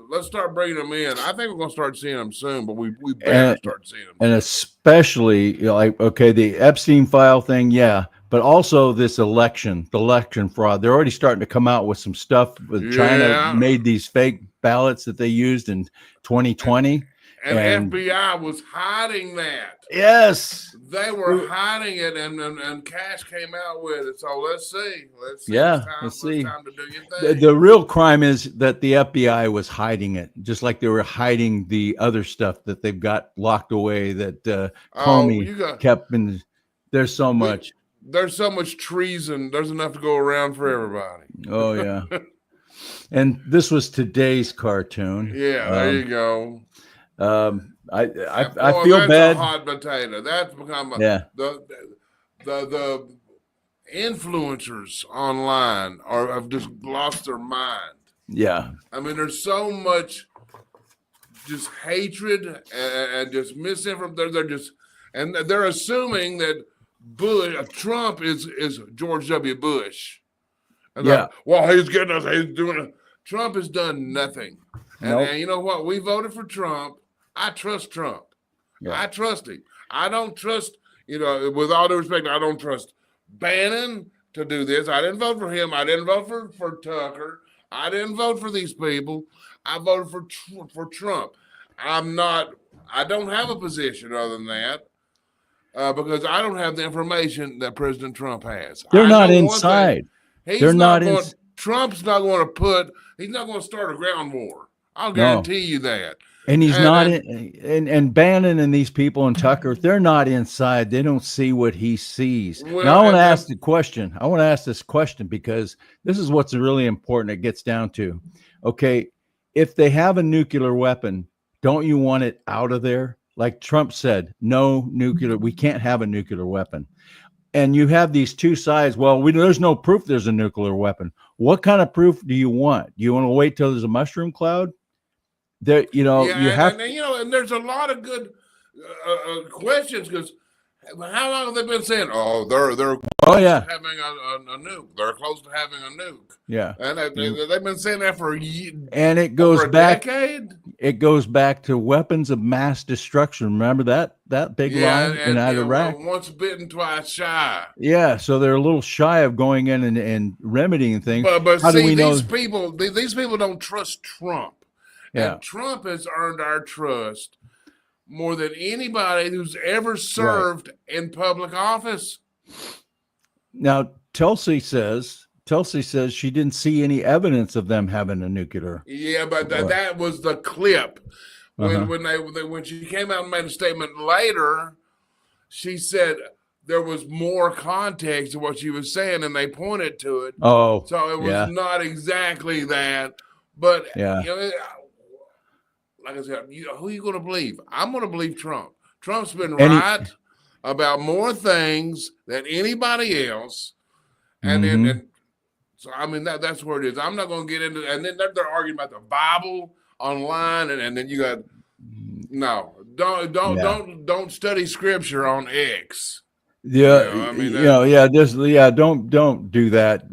Let's start bringing them in. I think we're going to start seeing them soon, but we better start seeing them. And especially, the Epstein file thing, yeah, but also this election fraud. They're already starting to come out with some stuff with China made these fake ballots that they used in 2020. And FBI was hiding that. Yes. They were hiding it, and Cash came out with it. So let's see. Let's see. Let's see. Time to do your thing. The real crime is that the FBI was hiding it, just like they were hiding the other stuff that they've got locked away that Comey kept in. There's so much. There's so much treason. There's enough to go around for everybody. Oh, yeah. And this was today's cartoon. Yeah, there you go. I feel bad. A hot potato. That's become the influencers online have just lost their mind. Yeah. I mean, there's so much just hatred and just misinformation. They're assuming that Trump is George W. Bush. And he's getting us. He's doing it. Trump has done nothing. And you know what? We voted for Trump. I trust Trump. Yeah. I trust him. I don't trust, with all due respect, I don't trust Bannon to do this. I didn't vote for him. I didn't vote for Tucker. I didn't vote for these people. I voted for Trump. I don't have a position other than that because I don't have the information that President Trump has. They're not inside. Trump's not going to he's not going to start a ground war. I'll guarantee you that. And he's and Bannon and these people and Tucker, they're not inside. They don't see what he sees. Well, now I want to ask the question. I want to ask this question because this is what's really important. It gets down to, okay, if they have a nuclear weapon, don't you want it out of there? Like Trump said, no nuclear. We can't have a nuclear weapon. And you have these two sides. Well, there's no proof there's a nuclear weapon. What kind of proof do you want? Do you want to wait till there's a mushroom cloud? There, and there's a lot of good questions because How long have they been saying, "Oh, they're Oh yeah, having a nuke. They're close to having a nuke," yeah. and they've been saying that for And it over goes a back. decade. It goes back to weapons of mass destruction. Remember that big Yeah, line in Iraq? once bitten, twice shy. Yeah, so they're a little shy of going in and remedying things. But How do see, we know? these people don't trust Trump, Yeah, and Trump has earned our trust more than anybody who's ever served in public office. now Tulsi says she didn't see any evidence of them having a nuclear. Yeah, but Right. that was the clip when Uh-huh. when she came out and made a statement later. She said there was more context to what she was saying, and they pointed to it. Oh, So it was yeah, not exactly that, but yeah, you know, like I said, who are you going to believe? I'm going to believe Trump. Trump's been Any- right about more things than anybody else, and Mhm. and so I mean that's where it is. I'm not going to get into, and then they're arguing about the Bible online, and then you got no, don't study scripture on X. Yeah, I mean, don't do that.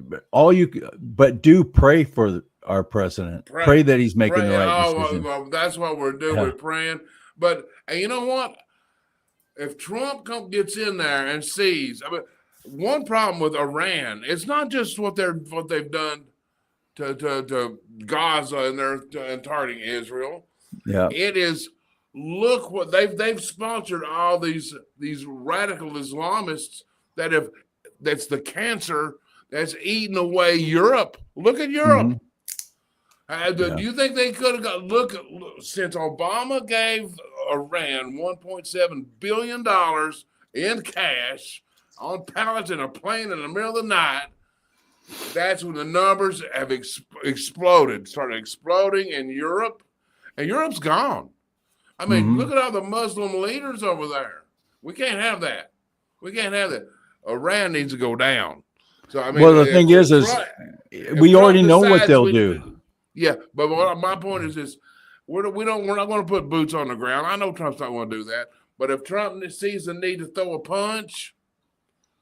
But do pray for our president. Pray that he's making the right decision. well, that's what we're doing. Yeah. We're praying. But and you know what? If Trump gets in there and sees, I mean, one problem with Iran, it's not just what they've done to Gaza and they're targeting Israel. Yeah. It is, look what they've sponsored all these radical Islamists that's the cancer that's eating away Europe. Look at Europe. Mhm. Do you think they could have got look since Obama gave Iran $1.7 billion in cash on pallets in a plane in the middle of the night? That's when the numbers have exploded, started exploding in Europe, and Europe's gone. I mean, Mhm. look at all the Muslim leaders over there. We can't have that. We can't have that. Iran needs to go down. So I mean, Well, the thing is we already know what they'll do. Yeah, but my point is this: we're not going to put boots on the ground. I know Trump's not going to do that, but if Trump sees the need to throw a punch,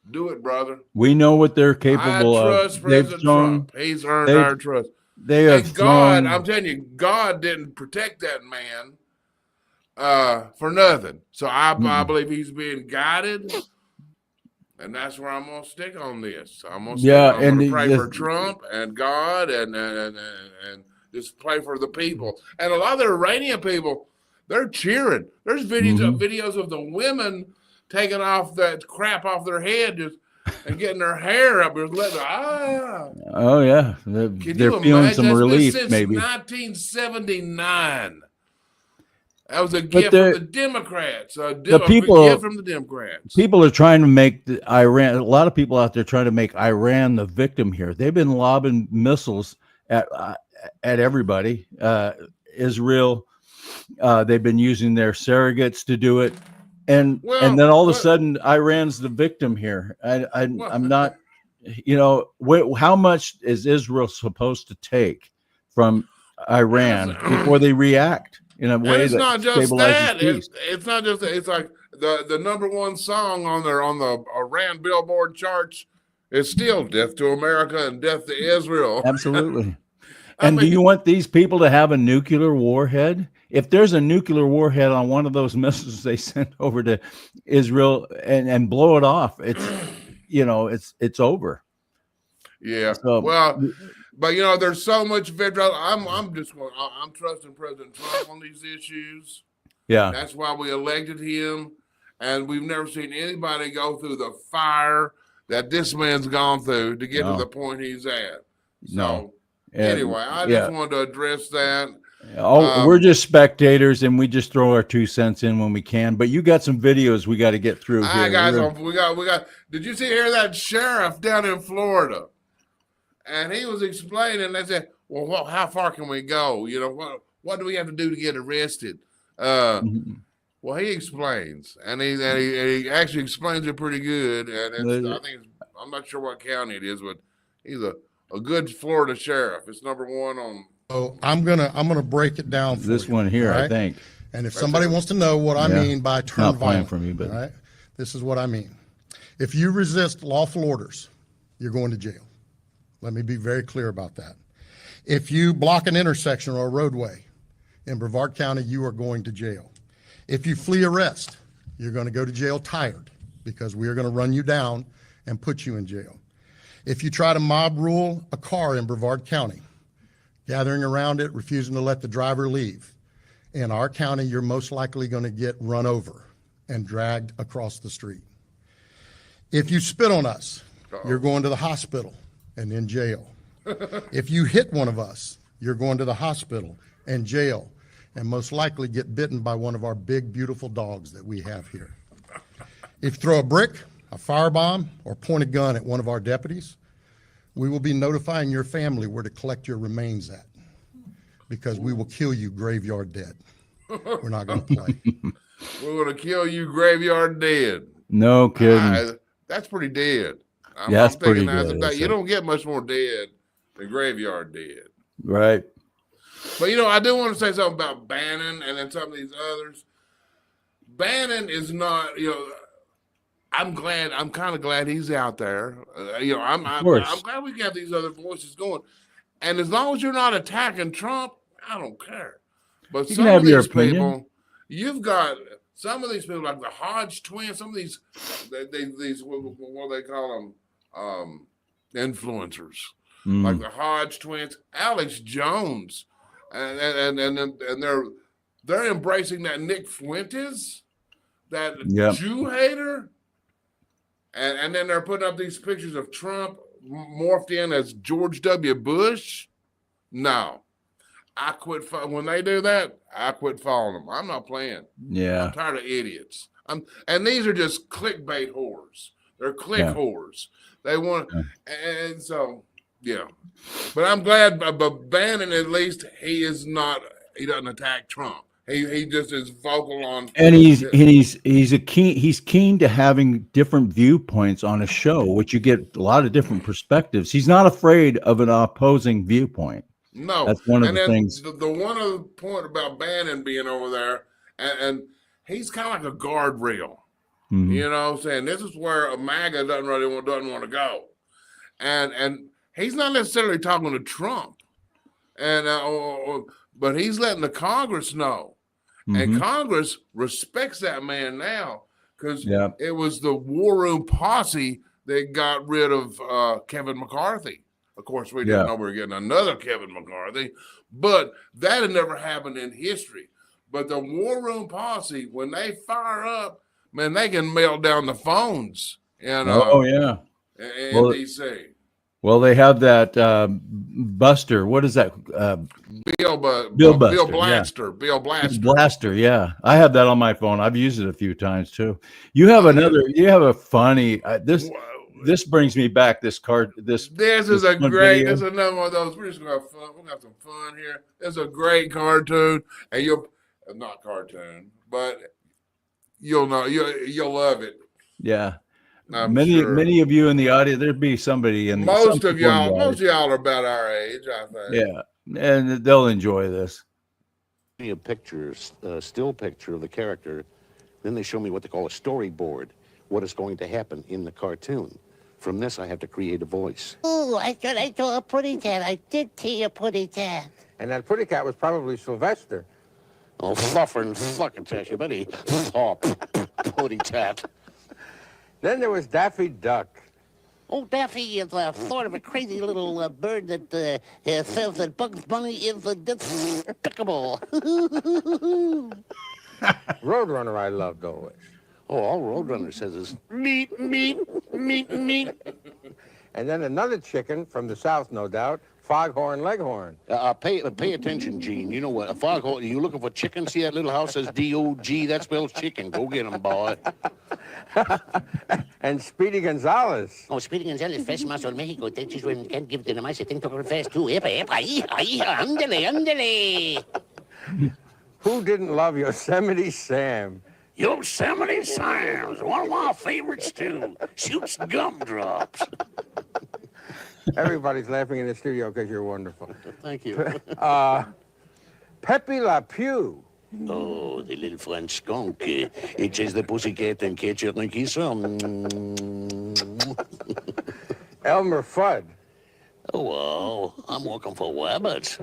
do it, brother. We know what they're capable I trust of. President Trump. He's earned our trust. They have And God, thrown. I'm telling you, God didn't protect that man for nothing. So I believe he's being guided. And that's where I'm gonna stick on this. I'm gonna pray for Trump and God and just pray for the people. And a lot of the Iranian people, they're cheering. There's videos of the women taking off that crap off their head and getting their hair up. Oh yeah, they're feeling some relief. Since Maybe 1979. That was a gift from the Democrats. A gift from the Democrats. People are trying to make Iran. A lot of people out there trying to make Iran the victim here. They've been lobbing missiles at everybody. Israel. They've been using their surrogates to do it, and then all of a sudden Iran's the victim here. I'm not. You know, how much is Israel supposed to take from Iran before they react in a way that stabilizes peace? It's not just that. It's like the number one song on the Iran Billboard charts is still "Death to America" and "Death to Israel." Absolutely. And do you want these people to have a nuclear warhead? If there's a nuclear warhead on one of those missiles they sent over to Israel and blow it off, it's over. Yeah. So, but there's so much vitriol. I'm trusting President Trump on these issues. Yeah. That's why we elected him, and we've never seen anybody go through the fire that this man's gone through to get to the point he's at. So anyway, I just wanted to address that. We're just spectators, and we just throw our 2 cents in when we can. But you got some videos we got to get through here. We got. Did you hear that sheriff down in Florida? And he was explaining. They said, "Well, how far can we go? What do we have to do to get arrested?" Well, he explains, and he actually explains it pretty good. And I'm not sure what county it is, but he's a good Florida sheriff. It's number one on. So I'm gonna break it down for this you, one here, right? I think. And if somebody wants to know what I mean by turn Not playing violent, for me, but right? This is what I mean. If you resist lawful orders, you're going to jail. Let me be very clear about that. If you block an intersection or a roadway in Brevard County, you are going to jail. If you flee arrest, you're going to go to jail tired because we are going to run you down and put you in jail. If you try to mob rule a car in Brevard County, gathering around it, refusing to let the driver leave, in our county, you're most likely going to get run over and dragged across the street. If you spit on us, you're going to the hospital and in jail. If you hit one of us, you're going to the hospital and jail, and most likely get bitten by one of our big, beautiful dogs that we have here. If you throw a brick, a firebomb, or point a gun at one of our deputies, we will be notifying your family where to collect your remains at, because we will kill you graveyard dead. We're not going to play. We're going to kill you graveyard dead. No kidding. That's pretty dead. That's pretty thinking dead, you don't get much more dead than graveyard dead. Right. But, you know, I do want to say something about Bannon and then some of these others. Bannon is not, you know, I'm kind of glad he's out there. You know, I'm glad we got these other voices going. And as long as you're not attacking Trump, I don't care. But You some can have of your these opinion. people, you've got some of these people like the Hodge twins, some of these, these what do they call them? Influencers. Like the Hodge twins, Alex Jones. And they're embracing that Nick Fuentes, that Jew hater. And then they're putting up these pictures of Trump morphed in as George W. Bush. No, I quit. When they do that, I quit following them. I'm not playing. Yeah. I'm tired of idiots. And these are just clickbait whores. They're click whores. They want, and so yeah. But I'm glad. But Bannon, at least, he doesn't attack Trump. He just is vocal on, and he's keen to having different viewpoints on a show, which you get a lot of different perspectives. He's not afraid of an opposing viewpoint. No, that's one of the things. The one other point about Bannon being over there, and he's kind of like a guardrail. Mm-hmm. You know what I'm saying? This is where a MAGA doesn't want to go, and he's not necessarily talking to Trump, and but he's letting the Congress know. And Congress respects that man now because it was the War Room posse that got rid of Kevin McCarthy. Of course, we didn't know we were getting another Kevin McCarthy, but that had never happened in history. But the War Room posse, when they fire up, man, they can melt down the phones. In D.C. Well, they have that Buster. What is that? Bill Blaster. Yeah. Bill Blaster. Blaster. Yeah, I have that on my phone. I've used it a few times too. You have You have a funny. This brings me back. This is a great. Video. This is another one of those. We're just gonna have fun. We're gonna have some fun here. It's a great cartoon, and you'll not cartoon, but you'll know you'll love it. Yeah. Many of you in the audience, there'd be somebody in most of y'all are about our age, I think. Yeah, and they'll enjoy this. A picture, a still picture of the character, then they show me what they call a storyboard, what is going to happen in the cartoon. From this, I have to create a voice. Oh, I saw a pretty cat. I did see a pretty cat. And that pretty cat was probably Sylvester. Oh, fluffer and fucking trash, you buddy. Oh, putty tat. Then there was Daffy Duck. Oh, Daffy is sort of a crazy little bird that says that Bugs Bunny is despicable. Roadrunner I loved always. Oh, all Roadrunner says is meat, meat, meat, meat. And then another chicken from the South, no doubt, Foghorn Leghorn. Pay attention, Gene. You know what? A foghorn, you looking for chicken? See that little house says D-O-G? That spells chicken. Go get them, boy. And Speedy Gonzales. Oh, Speedy Gonzales, fresh muscle Mexico. That is when you can't give it to the mice. I think to fast too. Epa, andale. Who didn't love Yosemite Sam? Yosemite Sam's one of my favorites too. Shoots gumdrops. Everybody's laughing in the studio because you're wonderful. Thank you. Pepe Le Pew. Oh, the little French skunk. It chase the pussycat and catch it and kiss her. Elmer Fudd. Oh, well, I'm looking for rabbits.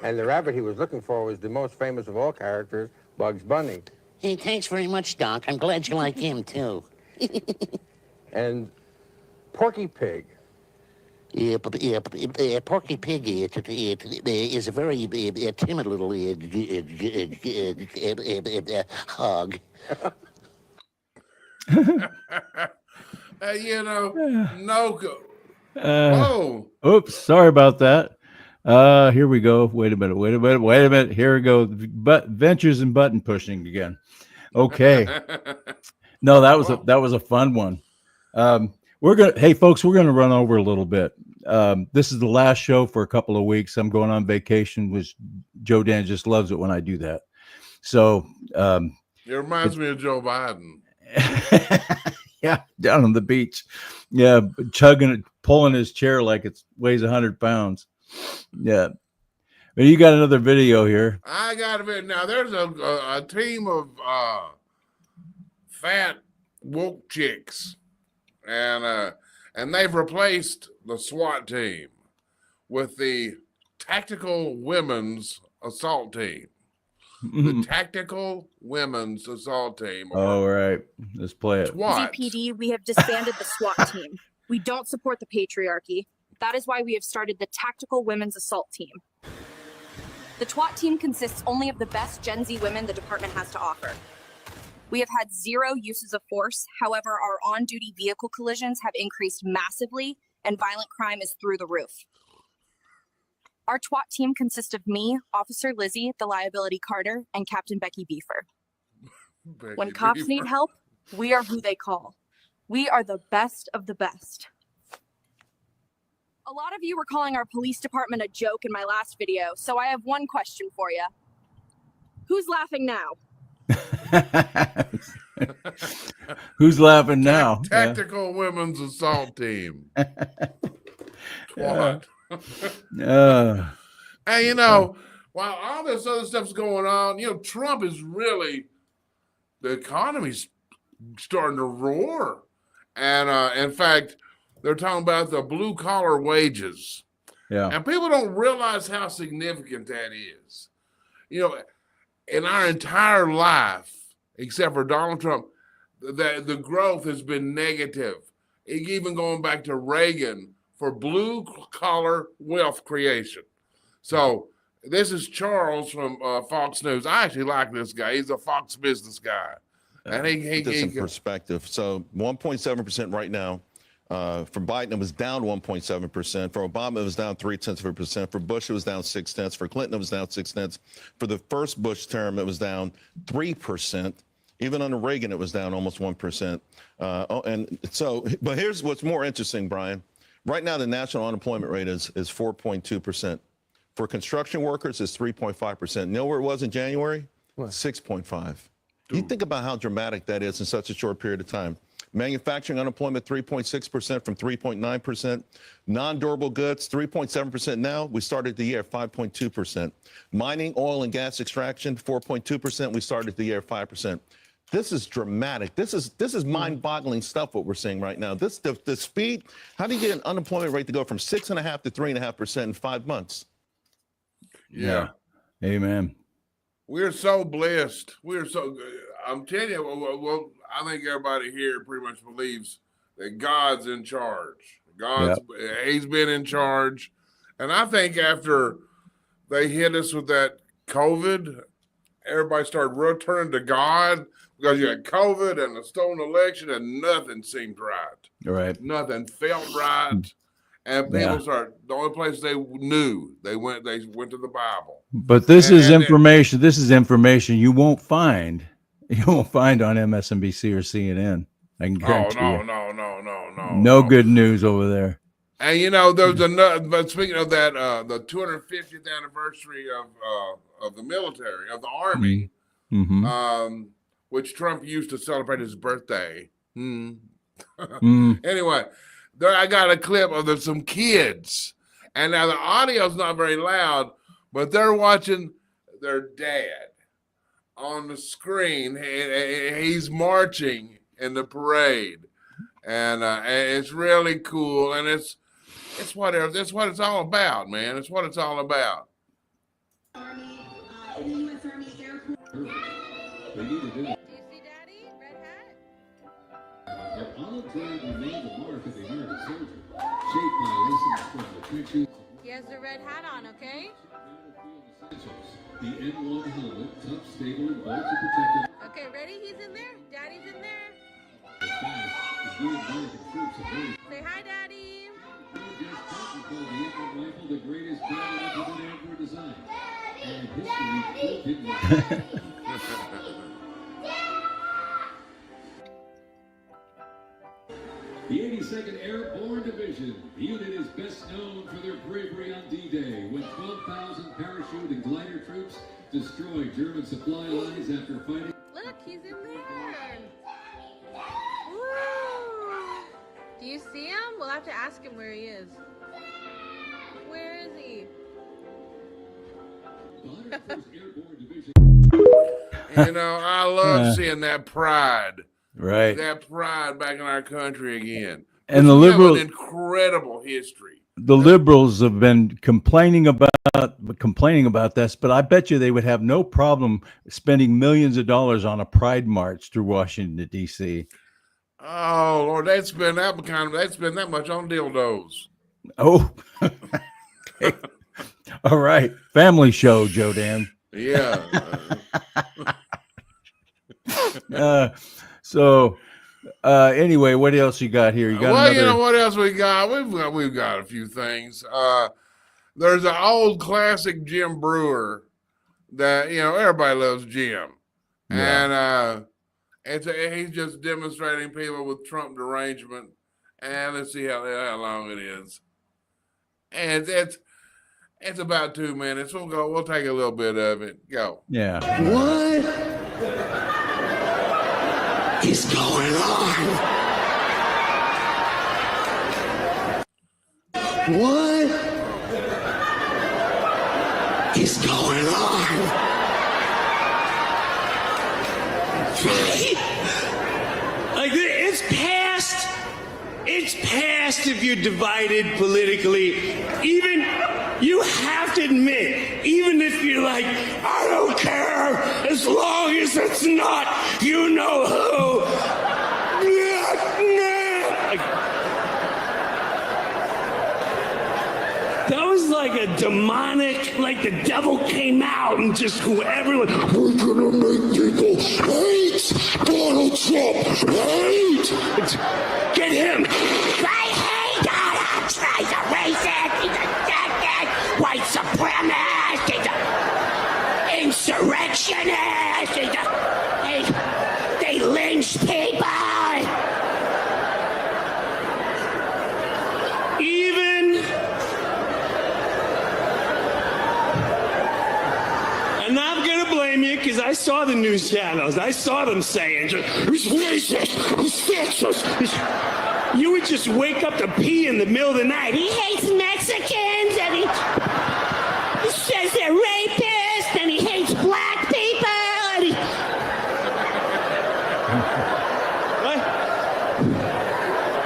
And the rabbit he was looking for was the most famous of all characters, Bugs Bunny. Hey, thanks very much, Doc. I'm glad you like him, too. And Porky Pig. Porky Pig is a very timid little hog. You know, no. Oh, Oops, sorry about that. Here we go. Wait a minute. Here we go. Ventures and button pushing again. Okay. No, that was a fun one. Hey folks, we're gonna run over a little bit. This is the last show for a couple of weeks. I'm going on vacation, which Joe Dan just loves it when I do that. So it reminds me of Joe Biden. Yeah, down on the beach. Yeah, pulling his chair like it weighs 100 pounds. Yeah. But you got another video here. I got a bit. Now, there's a team of fat woke chicks, and they've replaced the SWAT team with the Tactical Women's Assault Team. The Tactical Women's Assault Team. All right, let's play it. SWAT. ZPD, we have disbanded the SWAT team. We don't support the patriarchy. That is why we have started the Tactical Women's Assault Team. The TWAT team consists only of the best Gen Z women the department has to offer. We have had 0 uses of force. However, our on-duty vehicle collisions have increased massively and violent crime is through the roof. Our TWAT team consists of me, Officer Lizzie, the liability Carter, and Captain Becky Beefer. When cops need help, we are who they call. We are the best of the best. A lot of you were calling our police department a joke in my last video, so I have one question for you. Who's laughing now? Who's laughing now? Tactical Women's Assault Team. SWAT. And you know, while all this other stuff's going on, you know, Trump is really, the economy's starting to roar. And in fact, they're talking about the blue collar wages. Yeah. And people don't realize how significant that is. You know, in our entire life, except for Donald Trump, the growth has been negative. Even going back to Reagan for blue collar wealth creation. So this is Charles from Fox News. I actually like this guy. He's a Fox Business guy. And he Put this in perspective. So 1.7% right now. For Biden, it was down 1.7%. For Obama, it was down 0.3%. For Bush, it was down 0.6. For Clinton, it was down 0.6. For the first Bush term, it was down 3%. Even under Reagan, it was down almost 1%. But here's what's more interesting, Brian. Right now, the national unemployment rate is 4.2%. For construction workers, it's 3.5%. You know where it was in January? 6.5. You think about how dramatic that is in such a short period of time. Manufacturing unemployment, 3.6% from 3.9%. Non-durable goods, 3.7% now. We started the year at 5.2%. Mining, oil, and gas extraction, 4.2%. We started the year at 5%. This is dramatic. This is mind-boggling stuff, what we're seeing right now. The speed, how do you get an unemployment rate to go from 6.5% to 3.5% in 5 months? Yeah. Amen. We're so blessed. I'm telling you, well, I think everybody here pretty much believes that God's in charge. He's been in charge. And I think after they hit us with that COVID, everybody started returning to God because you had COVID and a stolen election and nothing seemed right. Right. Nothing felt right. And people started, the only place they knew, they went to the Bible. But this is information. This is information you won't find. You won't find on MSNBC or CNN. I can guarantee you. No good news over there. And you know, there's another. But speaking of that, the 250th anniversary of the military, of the Army, which Trump used to celebrate his birthday. Anyway, there I got a clip of some kids, and now the audio's not very loud, but they're watching their dad on the screen. He's marching in the parade, and it's really cool. And it's what it's all about, man. It's what it's all about. Do you see Daddy? Red hat? Their olive drab remained a mark of the American soldier, shaped by lessons from the trenches. He has the red hat on, okay? The N1 helmet, tough, stable, and bolt to protect him. Okay, ready? He's in there. Daddy's in there. Fast, the good American troops have made. Say hi, Daddy. Just Patton called the Eagle rifle the greatest battle ever designed. And history proved it. The 82nd Airborne Division. The unit is best known for their bravery on D-Day, when 12,000 parachute and glider troops destroyed German supply lines after fighting. Look, he's in there. Woo. Do you see him? We'll have to ask him where he is. Where is he? You know, I love seeing that pride. Right. That pride back in our country again. And the We have liberal, an incredible history. the liberals have been complaining about this, but I bet you they would have no problem spending millions of dollars on a pride march through Washington, D.C. Oh Lord, they'd spend that much on dildos. Oh, okay. All right. Family show, Joe Dan. Yeah. Anyway, what else you got here? You got Well, another... you know what else we got? We've got a few things. There's an old classic Jim Brewer that everybody loves Jim, and he's just demonstrating people with Trump derangement. And let's see how long it is. And it's about 2 minutes. We'll take a little bit of it. Go. Yeah. What is going on? What is going on? Like, it's past. It's past if you're divided politically. Even, you have to admit, even if you're like, I don't care as long as it's not you know who. Like, that was like a demonic, like the devil came out and just everyone, we're gonna make people hate Donald Trump, hate. Get him. I hate Donald Trump. He's a racist. He's a deadhead. White supremacist. He's an insurrectionist. They lynch people. I'm not gonna blame you because I saw the news channels. I saw them saying, he's racist, he's sexist. You would just wake up to pee in the middle of the night. He hates Mexicans and he says they're rapists and he hates black people. And What?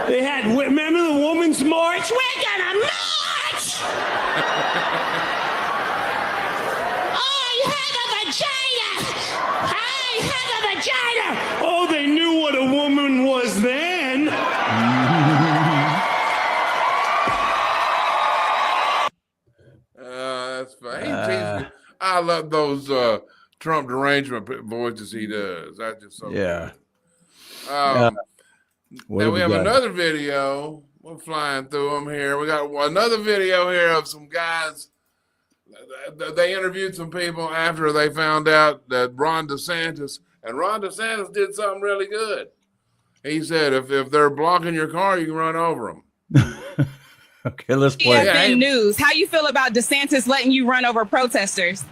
They had, remember the Women's March? We're gonna march! Oh, they knew what a woman was then. That's fine. I love those Trump derangement voices he does. That's just so Yeah. good. What Now do we we have got? another video. We're flying through them here. We got another video here of some guys. They interviewed some people after they found out that Ron DeSantis did something really good. He said, if they're blocking your car, you can run over them. Okay, let's play. BFN News. How you feel about DeSantis letting you run over protesters?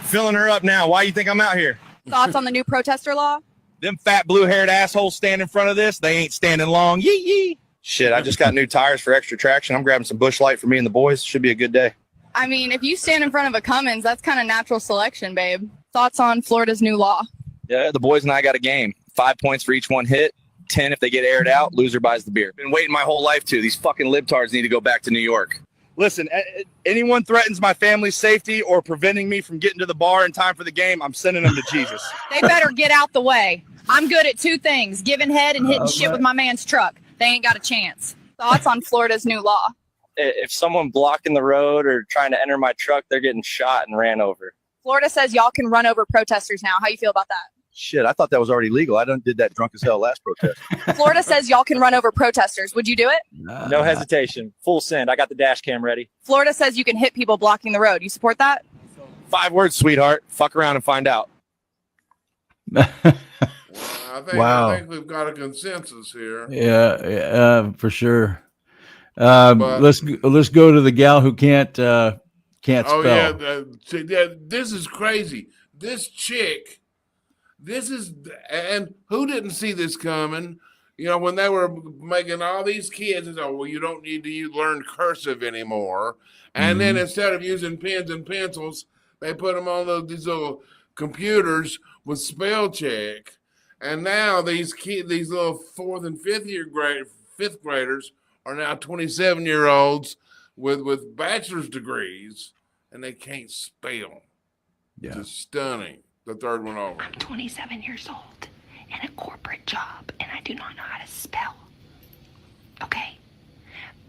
Filling her up now. Why you think I'm out here? Thoughts on the new protester law? Them fat blue-haired assholes stand in front of this. They ain't standing long. Yee yee. Shit, I just got new tires for extra traction. I'm grabbing some Busch Light for me and the boys. Should be a good day. I mean, if you stand in front of a Cummins, that's kind of natural selection, babe. Thoughts on Florida's new law? Yeah, the boys and I got a game. 5 points for each one hit. 10 if they get aired out. Loser buys the beer. Been waiting my whole life to. These fucking libtards need to go back to New York. Listen, anyone threatens my family's safety or preventing me from getting to the bar in time for the game, I'm sending them to Jesus. They better get out the way. I'm good at 2 things, giving head and hitting shit with my man's truck. They ain't got a chance. Thoughts on Florida's new law? If someone blocking the road or trying to enter my truck, they're getting shot and ran over. Florida says y'all can run over protesters now. How you feel about that? Shit, I thought that was already legal. I did that drunk as hell last protest. Florida says y'all can run over protesters. Would you do it? No hesitation. Full send. I got the dash cam ready. Florida says you can hit people blocking the road. You support that? 5 words, sweetheart. Fuck around and find out. I Wow. think we've got a consensus here. Yeah, for sure. Let's go to the gal who can't spell. This is crazy. This chick, and who didn't see this coming? You know, when they were making all these kids, it's well, you don't need to learn cursive anymore. And then instead of using pens and pencils, they put them on these little computers with spell check. And now these little 4th and 5th graders are now 27-year-olds with bachelor's degrees, and they can't spell. Yeah. It's stunning. The third one over. I'm 27 years old in a corporate job, and I do not know how to spell. Okay?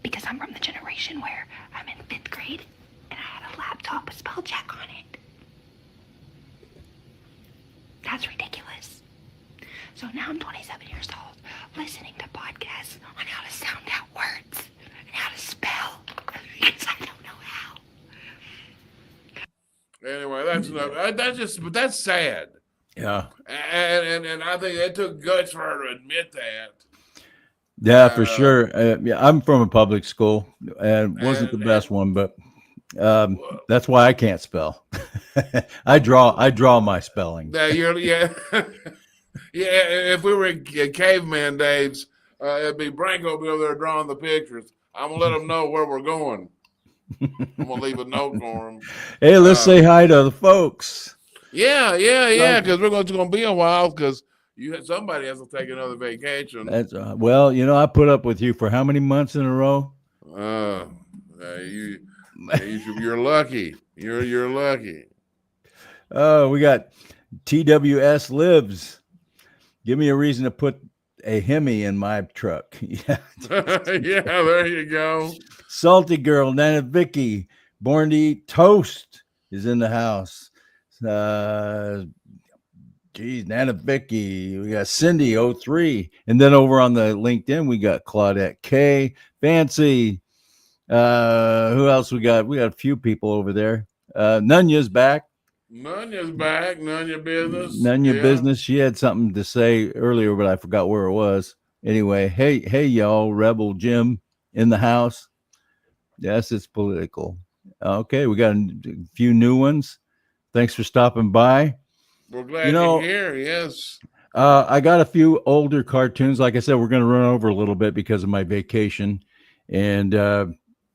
Because I'm from the generation where I'm in 5th grade, and I had a laptop with spell check on it. That's ridiculous. So now I'm 27 years old, listening to podcasts on how to sound out words and how to spell, because I don't know how. Anyway, that's enough. But that's sad. Yeah. And I think it took guts for her to admit that. Yeah, for sure. I'm from a public school, and wasn't the best one, but that's why I can't spell. I draw my spelling. Yeah. If we were in caveman days, it'd be Branco over there drawing the pictures. I'm gonna let them know where we're going. I'm gonna leave a note for them. Hey, let's say hi to the folks. Yeah. Because we're gonna be a while. Because somebody has to take another vacation. That's well, I put up with you for how many months in a row? You're lucky. You're lucky. Oh, we got TWS Lives. Give me a reason to put a Hemi in my truck. Yeah. Yeah, there you go. Salty Girl, Nana Vicky, Born to Eat Toast is in the house. Nana Vicky. We got Cindy 03. And then over on the LinkedIn, we got Claudette K, Fancy. Who else we got? We got a few people over there. Nunya's back. Nunya's back. Nunya business. Nunya business. She had something to say earlier, but I forgot where it was. Anyway, hey, y'all, Rebel Jim in the house. Yes, it's political. Okay, we got a few new ones. Thanks for stopping by. We're glad you're here. Yes. I got a few older cartoons. Like I said, we're going to run over a little bit because of my vacation, and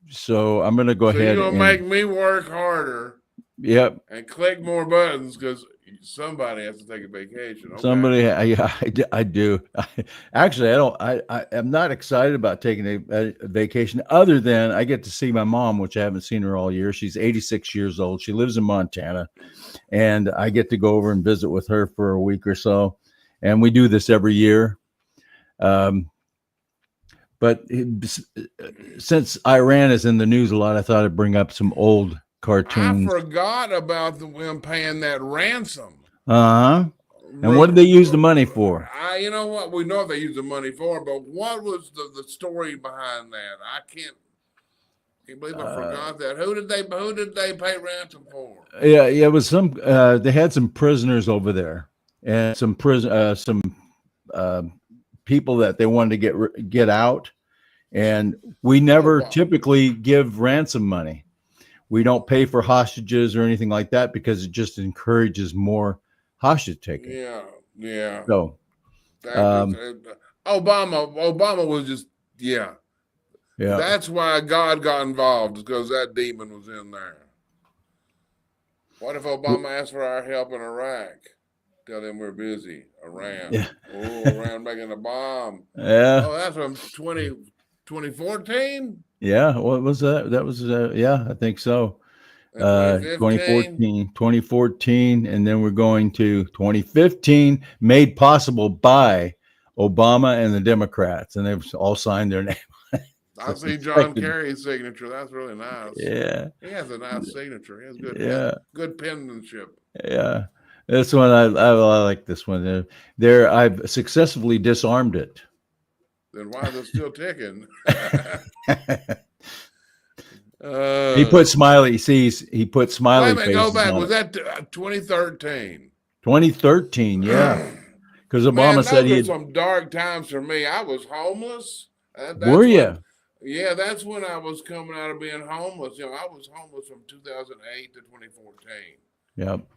so I'm going to go ahead. You're going to make me work harder. Yep. And click more buttons because somebody has to take a vacation. Okay? Somebody, I do. Actually, I'm not excited about taking a vacation other than I get to see my mom, which I haven't seen her all year. She's 86 years old. She lives in Montana, and I get to go over and visit with her for a week or so. And we do this every year. But since Iran is in the news a lot, I thought I'd bring up some old cartoons. I forgot about them paying that ransom. And what did they use the money for? You know what? We know they used the money for, but what was the story behind that? I can't believe I forgot that. Who did they pay ransom for? Yeah, it was some. They had some prisoners over there, and some people that they wanted to get out, and we never typically give ransom money. We don't pay for hostages or anything like that because it just encourages more hostage taking. Yeah. So, Obama was just yeah. That's why God got involved, because that demon was in there. What if Obama asked for our help in Iraq? Tell them we're busy. Iran. Yeah. Oh, Iran making a bomb. Yeah. Oh, that's from 2014? Yeah. What was that? That was, yeah, I think so. 2015? 2014, and then we're going to 2015, made possible by Obama and the Democrats, and they've all signed their name. I see John Kerry's signature. That's really nice. Yeah. He has a nice signature. He has good, good penmanship. Yeah. This one, I like this one. There, I've successfully disarmed it. Then why is it still ticking? He put smiley. He put smiley faces. Go back. Was that 2013? 2013, yeah. Because Obama said he had some dark times for me. I was homeless. Were you? Yeah, that's when I was coming out of being homeless. You know, I was homeless from 2008 to 2014. Yep.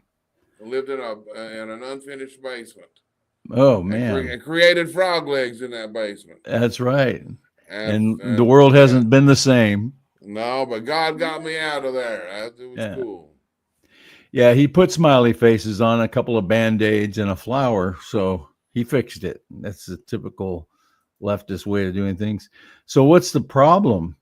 I lived in an unfinished basement. Oh man! And created frog legs in that basement. That's right. And the world hasn't been the same. No, but God got me out of there. It was cool. Yeah, he put smiley faces on, a couple of Band-Aids, and a flower, so he fixed it. That's the typical leftist way of doing things. So what's the problem?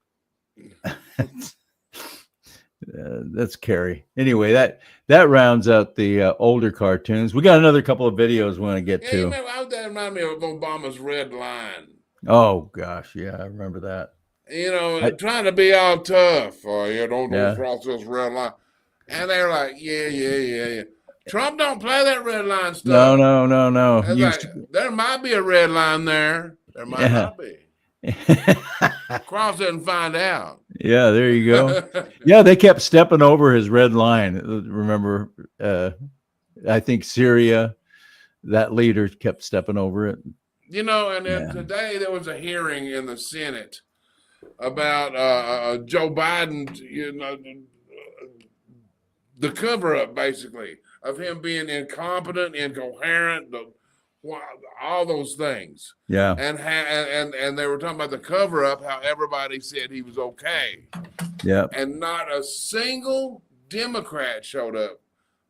That's Kerry. Anyway, that rounds out the older cartoons. We got another couple of videos we want to get to. That reminded me of Obama's red line. Oh gosh, yeah, I remember that. You know, trying to be all tough. Don't cross this red line. And they're like, yeah. Trump don't play that red line stuff. No. There might be a red line there. There might not be. Cross it and find out. Yeah, there you go. Yeah, they kept stepping over his red line. Remember, I think Syria, that leader kept stepping over it. You know, and then today there was a hearing in the Senate about Joe Biden, the cover-up, basically, of him being incompetent, incoherent, all those things. Yeah. And they were talking about the cover-up, how everybody said he was okay. Yeah. And not a single Democrat showed up.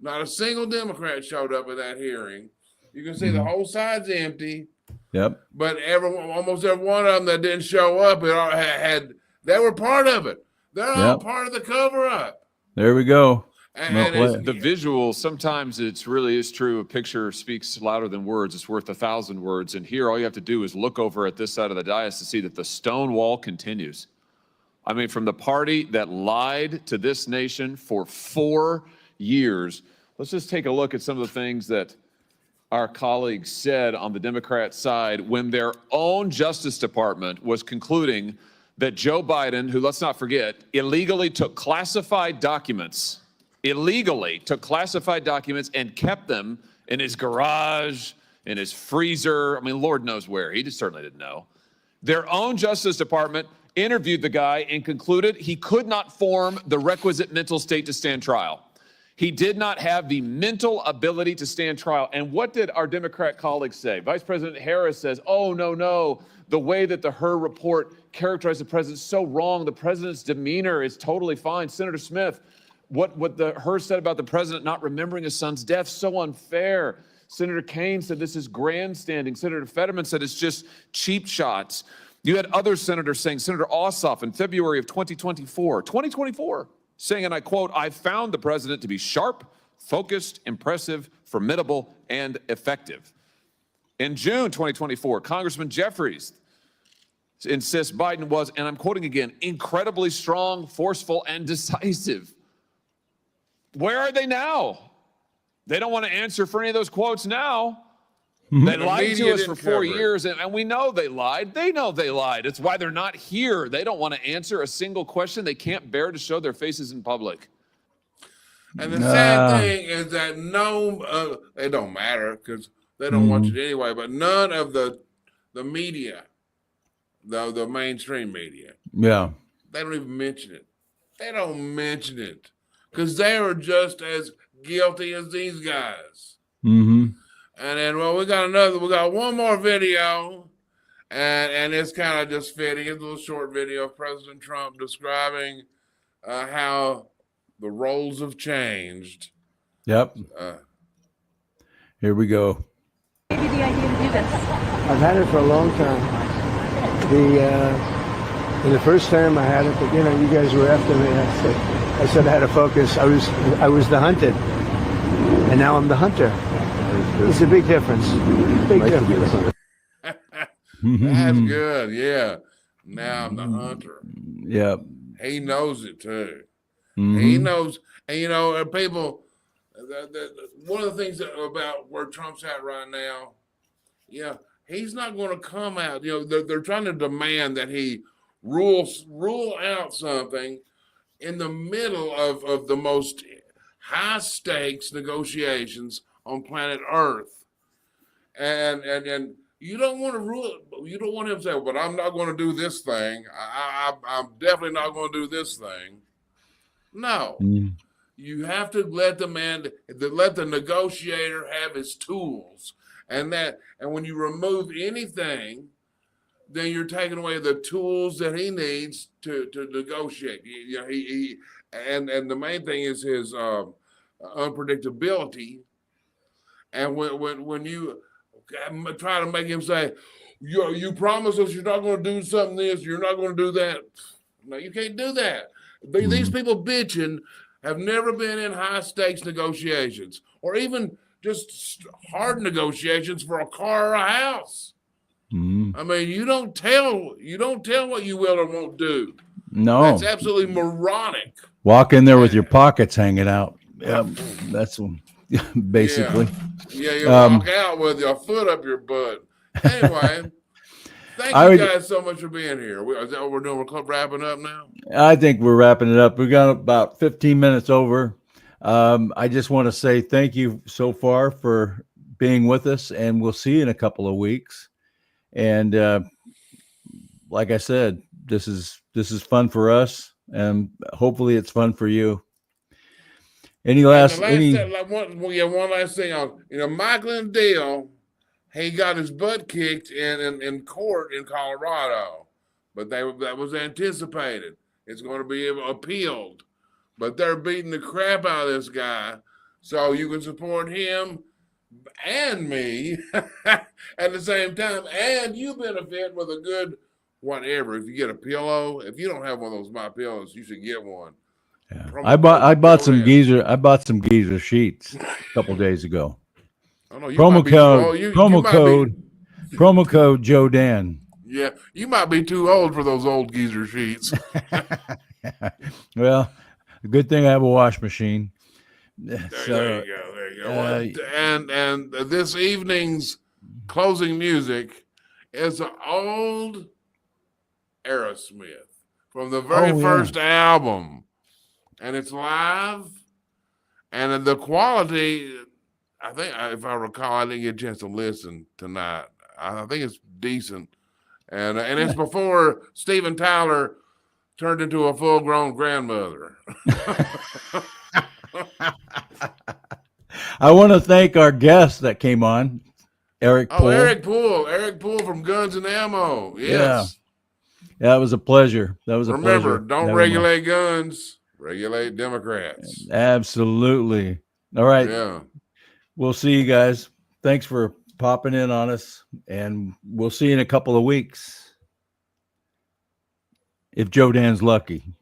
Not a single Democrat showed up at that hearing. You can see the whole side's empty. Yep. But almost every one of them that didn't show up, they were part of it. They're all part of the cover-up. There we go. The visual, sometimes it really is true. A picture speaks louder than words. It's worth 1,000 words. And here, all you have to do is look over at this side of the dais to see that the stone wall continues. I mean, from the party that lied to this nation for 4 years. Let's just take a look at some of the things that our colleagues said on the Democrat side when their own Justice Department was concluding that Joe Biden, who, let's not forget, illegally took classified documents and kept them in his garage, in his freezer. I mean, Lord knows where. He just certainly didn't know. Their own Justice Department interviewed the guy and concluded he could not form the requisite mental state to stand trial. He did not have the mental ability to stand trial. And what did our Democrat colleagues say? Vice President Harris says, oh, no. The way that the Hur report characterized the president is so wrong. The president's demeanor is totally fine. Senator Smith, what the Hur said about the president not remembering his son's death, so unfair. Senator Kaine said this is grandstanding. Senator Fetterman said it's just cheap shots. You had other senators saying, Senator Ossoff in February of 2024, saying, and I quote, I found the president to be sharp, focused, impressive, formidable, and effective. In June 2024, Congressman Jeffries insists Biden was, and I'm quoting again, incredibly strong, forceful, and decisive. Where are they now? They don't want to answer for any of those quotes now. They lied to us for 4 years, and we know they lied. They know they lied. It's why they're not here. They don't want to answer a single question. They can't bear to show their faces in public. And the sad thing is that it don't matter because they don't watch it anyway, but none of the media, the mainstream media, they don't even mention it. They don't mention it because they are just as guilty as these guys. Mm-hmm. And then, we got one more video, and it's kind of just fitting. It's a little short video of President Trump describing how the roles have changed Yep. Here we go. Gave you the idea to do this? I've had it for a long time. In the first term I had it, but you guys were after me. I said I had to focus. I was the hunted, and now I'm the hunter. It's a big difference. Big difference. That's good. Yeah. Now I'm the hunter. Yep. He knows it too. Mhm. He knows, and people. One of the things about where Trump's at right now, he's not going to come out. They're trying to demand that he rule out something in the middle of the most high stakes negotiations on planet Earth, and you don't want to rule it. You don't want him to say, "But I'm not going to do this thing. I'm definitely not going to do this thing." No. You have to let let the negotiator have his tools, and when you remove anything, then you're taking away the tools that he needs to negotiate. And the main thing is his unpredictability. And when you try to make him say, "You promise us you're not going to do something this, you're not going to do that," no, you can't do that. These people bitching have never been in high stakes negotiations or even just hard negotiations for a car or a house. I mean, you don't tell what you will or won't do. No, that's absolutely moronic. Walk in there with your pockets hanging out. Yep. That's basically. Yeah, you walk out with your foot up your butt. Anyway, thank you guys so much for being here. Is that what we're doing? We're wrapping up now? I think we're wrapping it up. We got about 15 minutes over. I just want to say thank you so far for being with us, and we'll see you in a couple of weeks. And like I said, this is fun for us, and hopefully it's fun for you. One last thing. Michael and Dale, he got his butt kicked in court in Colorado, but that was anticipated. It's going to be appealed, but they're beating the crap out of this guy, so you can support him and me at the same time, and you benefit with a good whatever. If you get a pillow, if you don't have one of those My Pillows, you should get one. Yeah. I bought some geezer sheets a couple days ago. Promo code Joe Dan. Yeah, you might be too old for those old geezer sheets. Well, good thing I have a wash machine. There you go. And this evening's closing music is an old Aerosmith from the very first album. And it's live, and the quality, I think, if I recall, I didn't get a chance to listen tonight. I think it's decent, and it's before Steven Tyler turned into a full-grown grandmother. I want to thank our guest that came on, Eric Poole. Eric Poole from Guns and Ammo. Yes. Yeah, it was a pleasure. That was a pleasure. Remember, don't regulate guns. Regulate Democrats. Absolutely. All right. Yeah. We'll see you guys. Thanks for popping in on us, and we'll see you in a couple of weeks. If Joe Dan's lucky.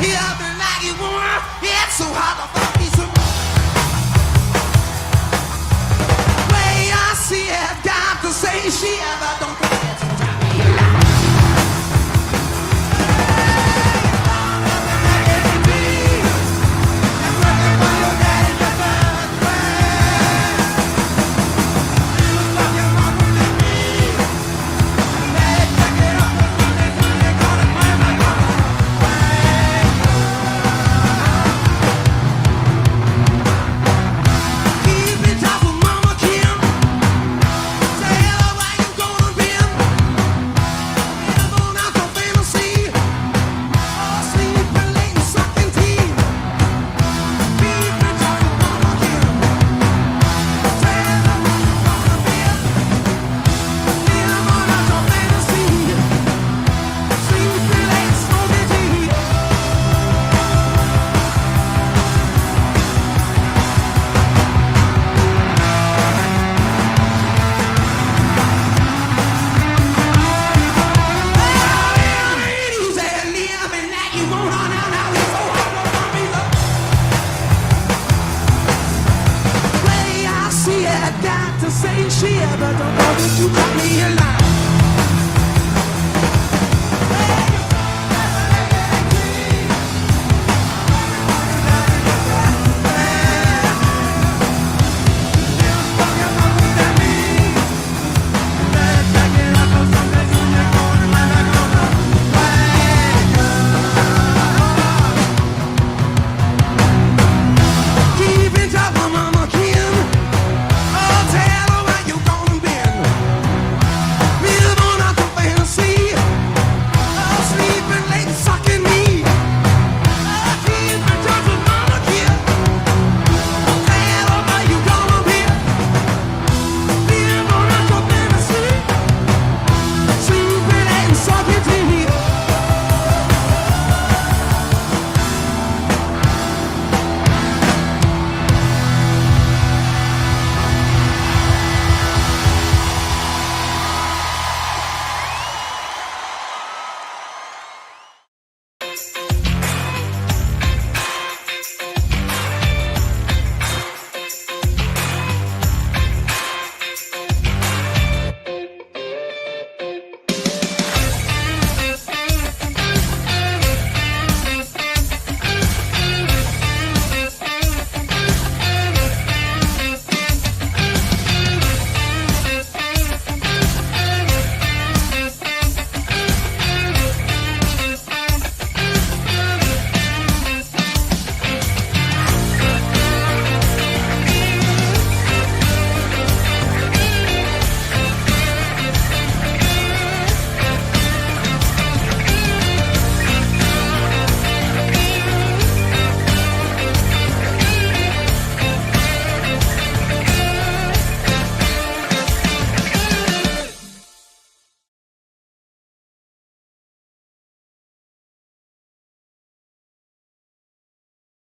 Yeah, I've been like it, woman. Yeah, it's so hard to fuck me some. Way I see it, got to say she ever don't.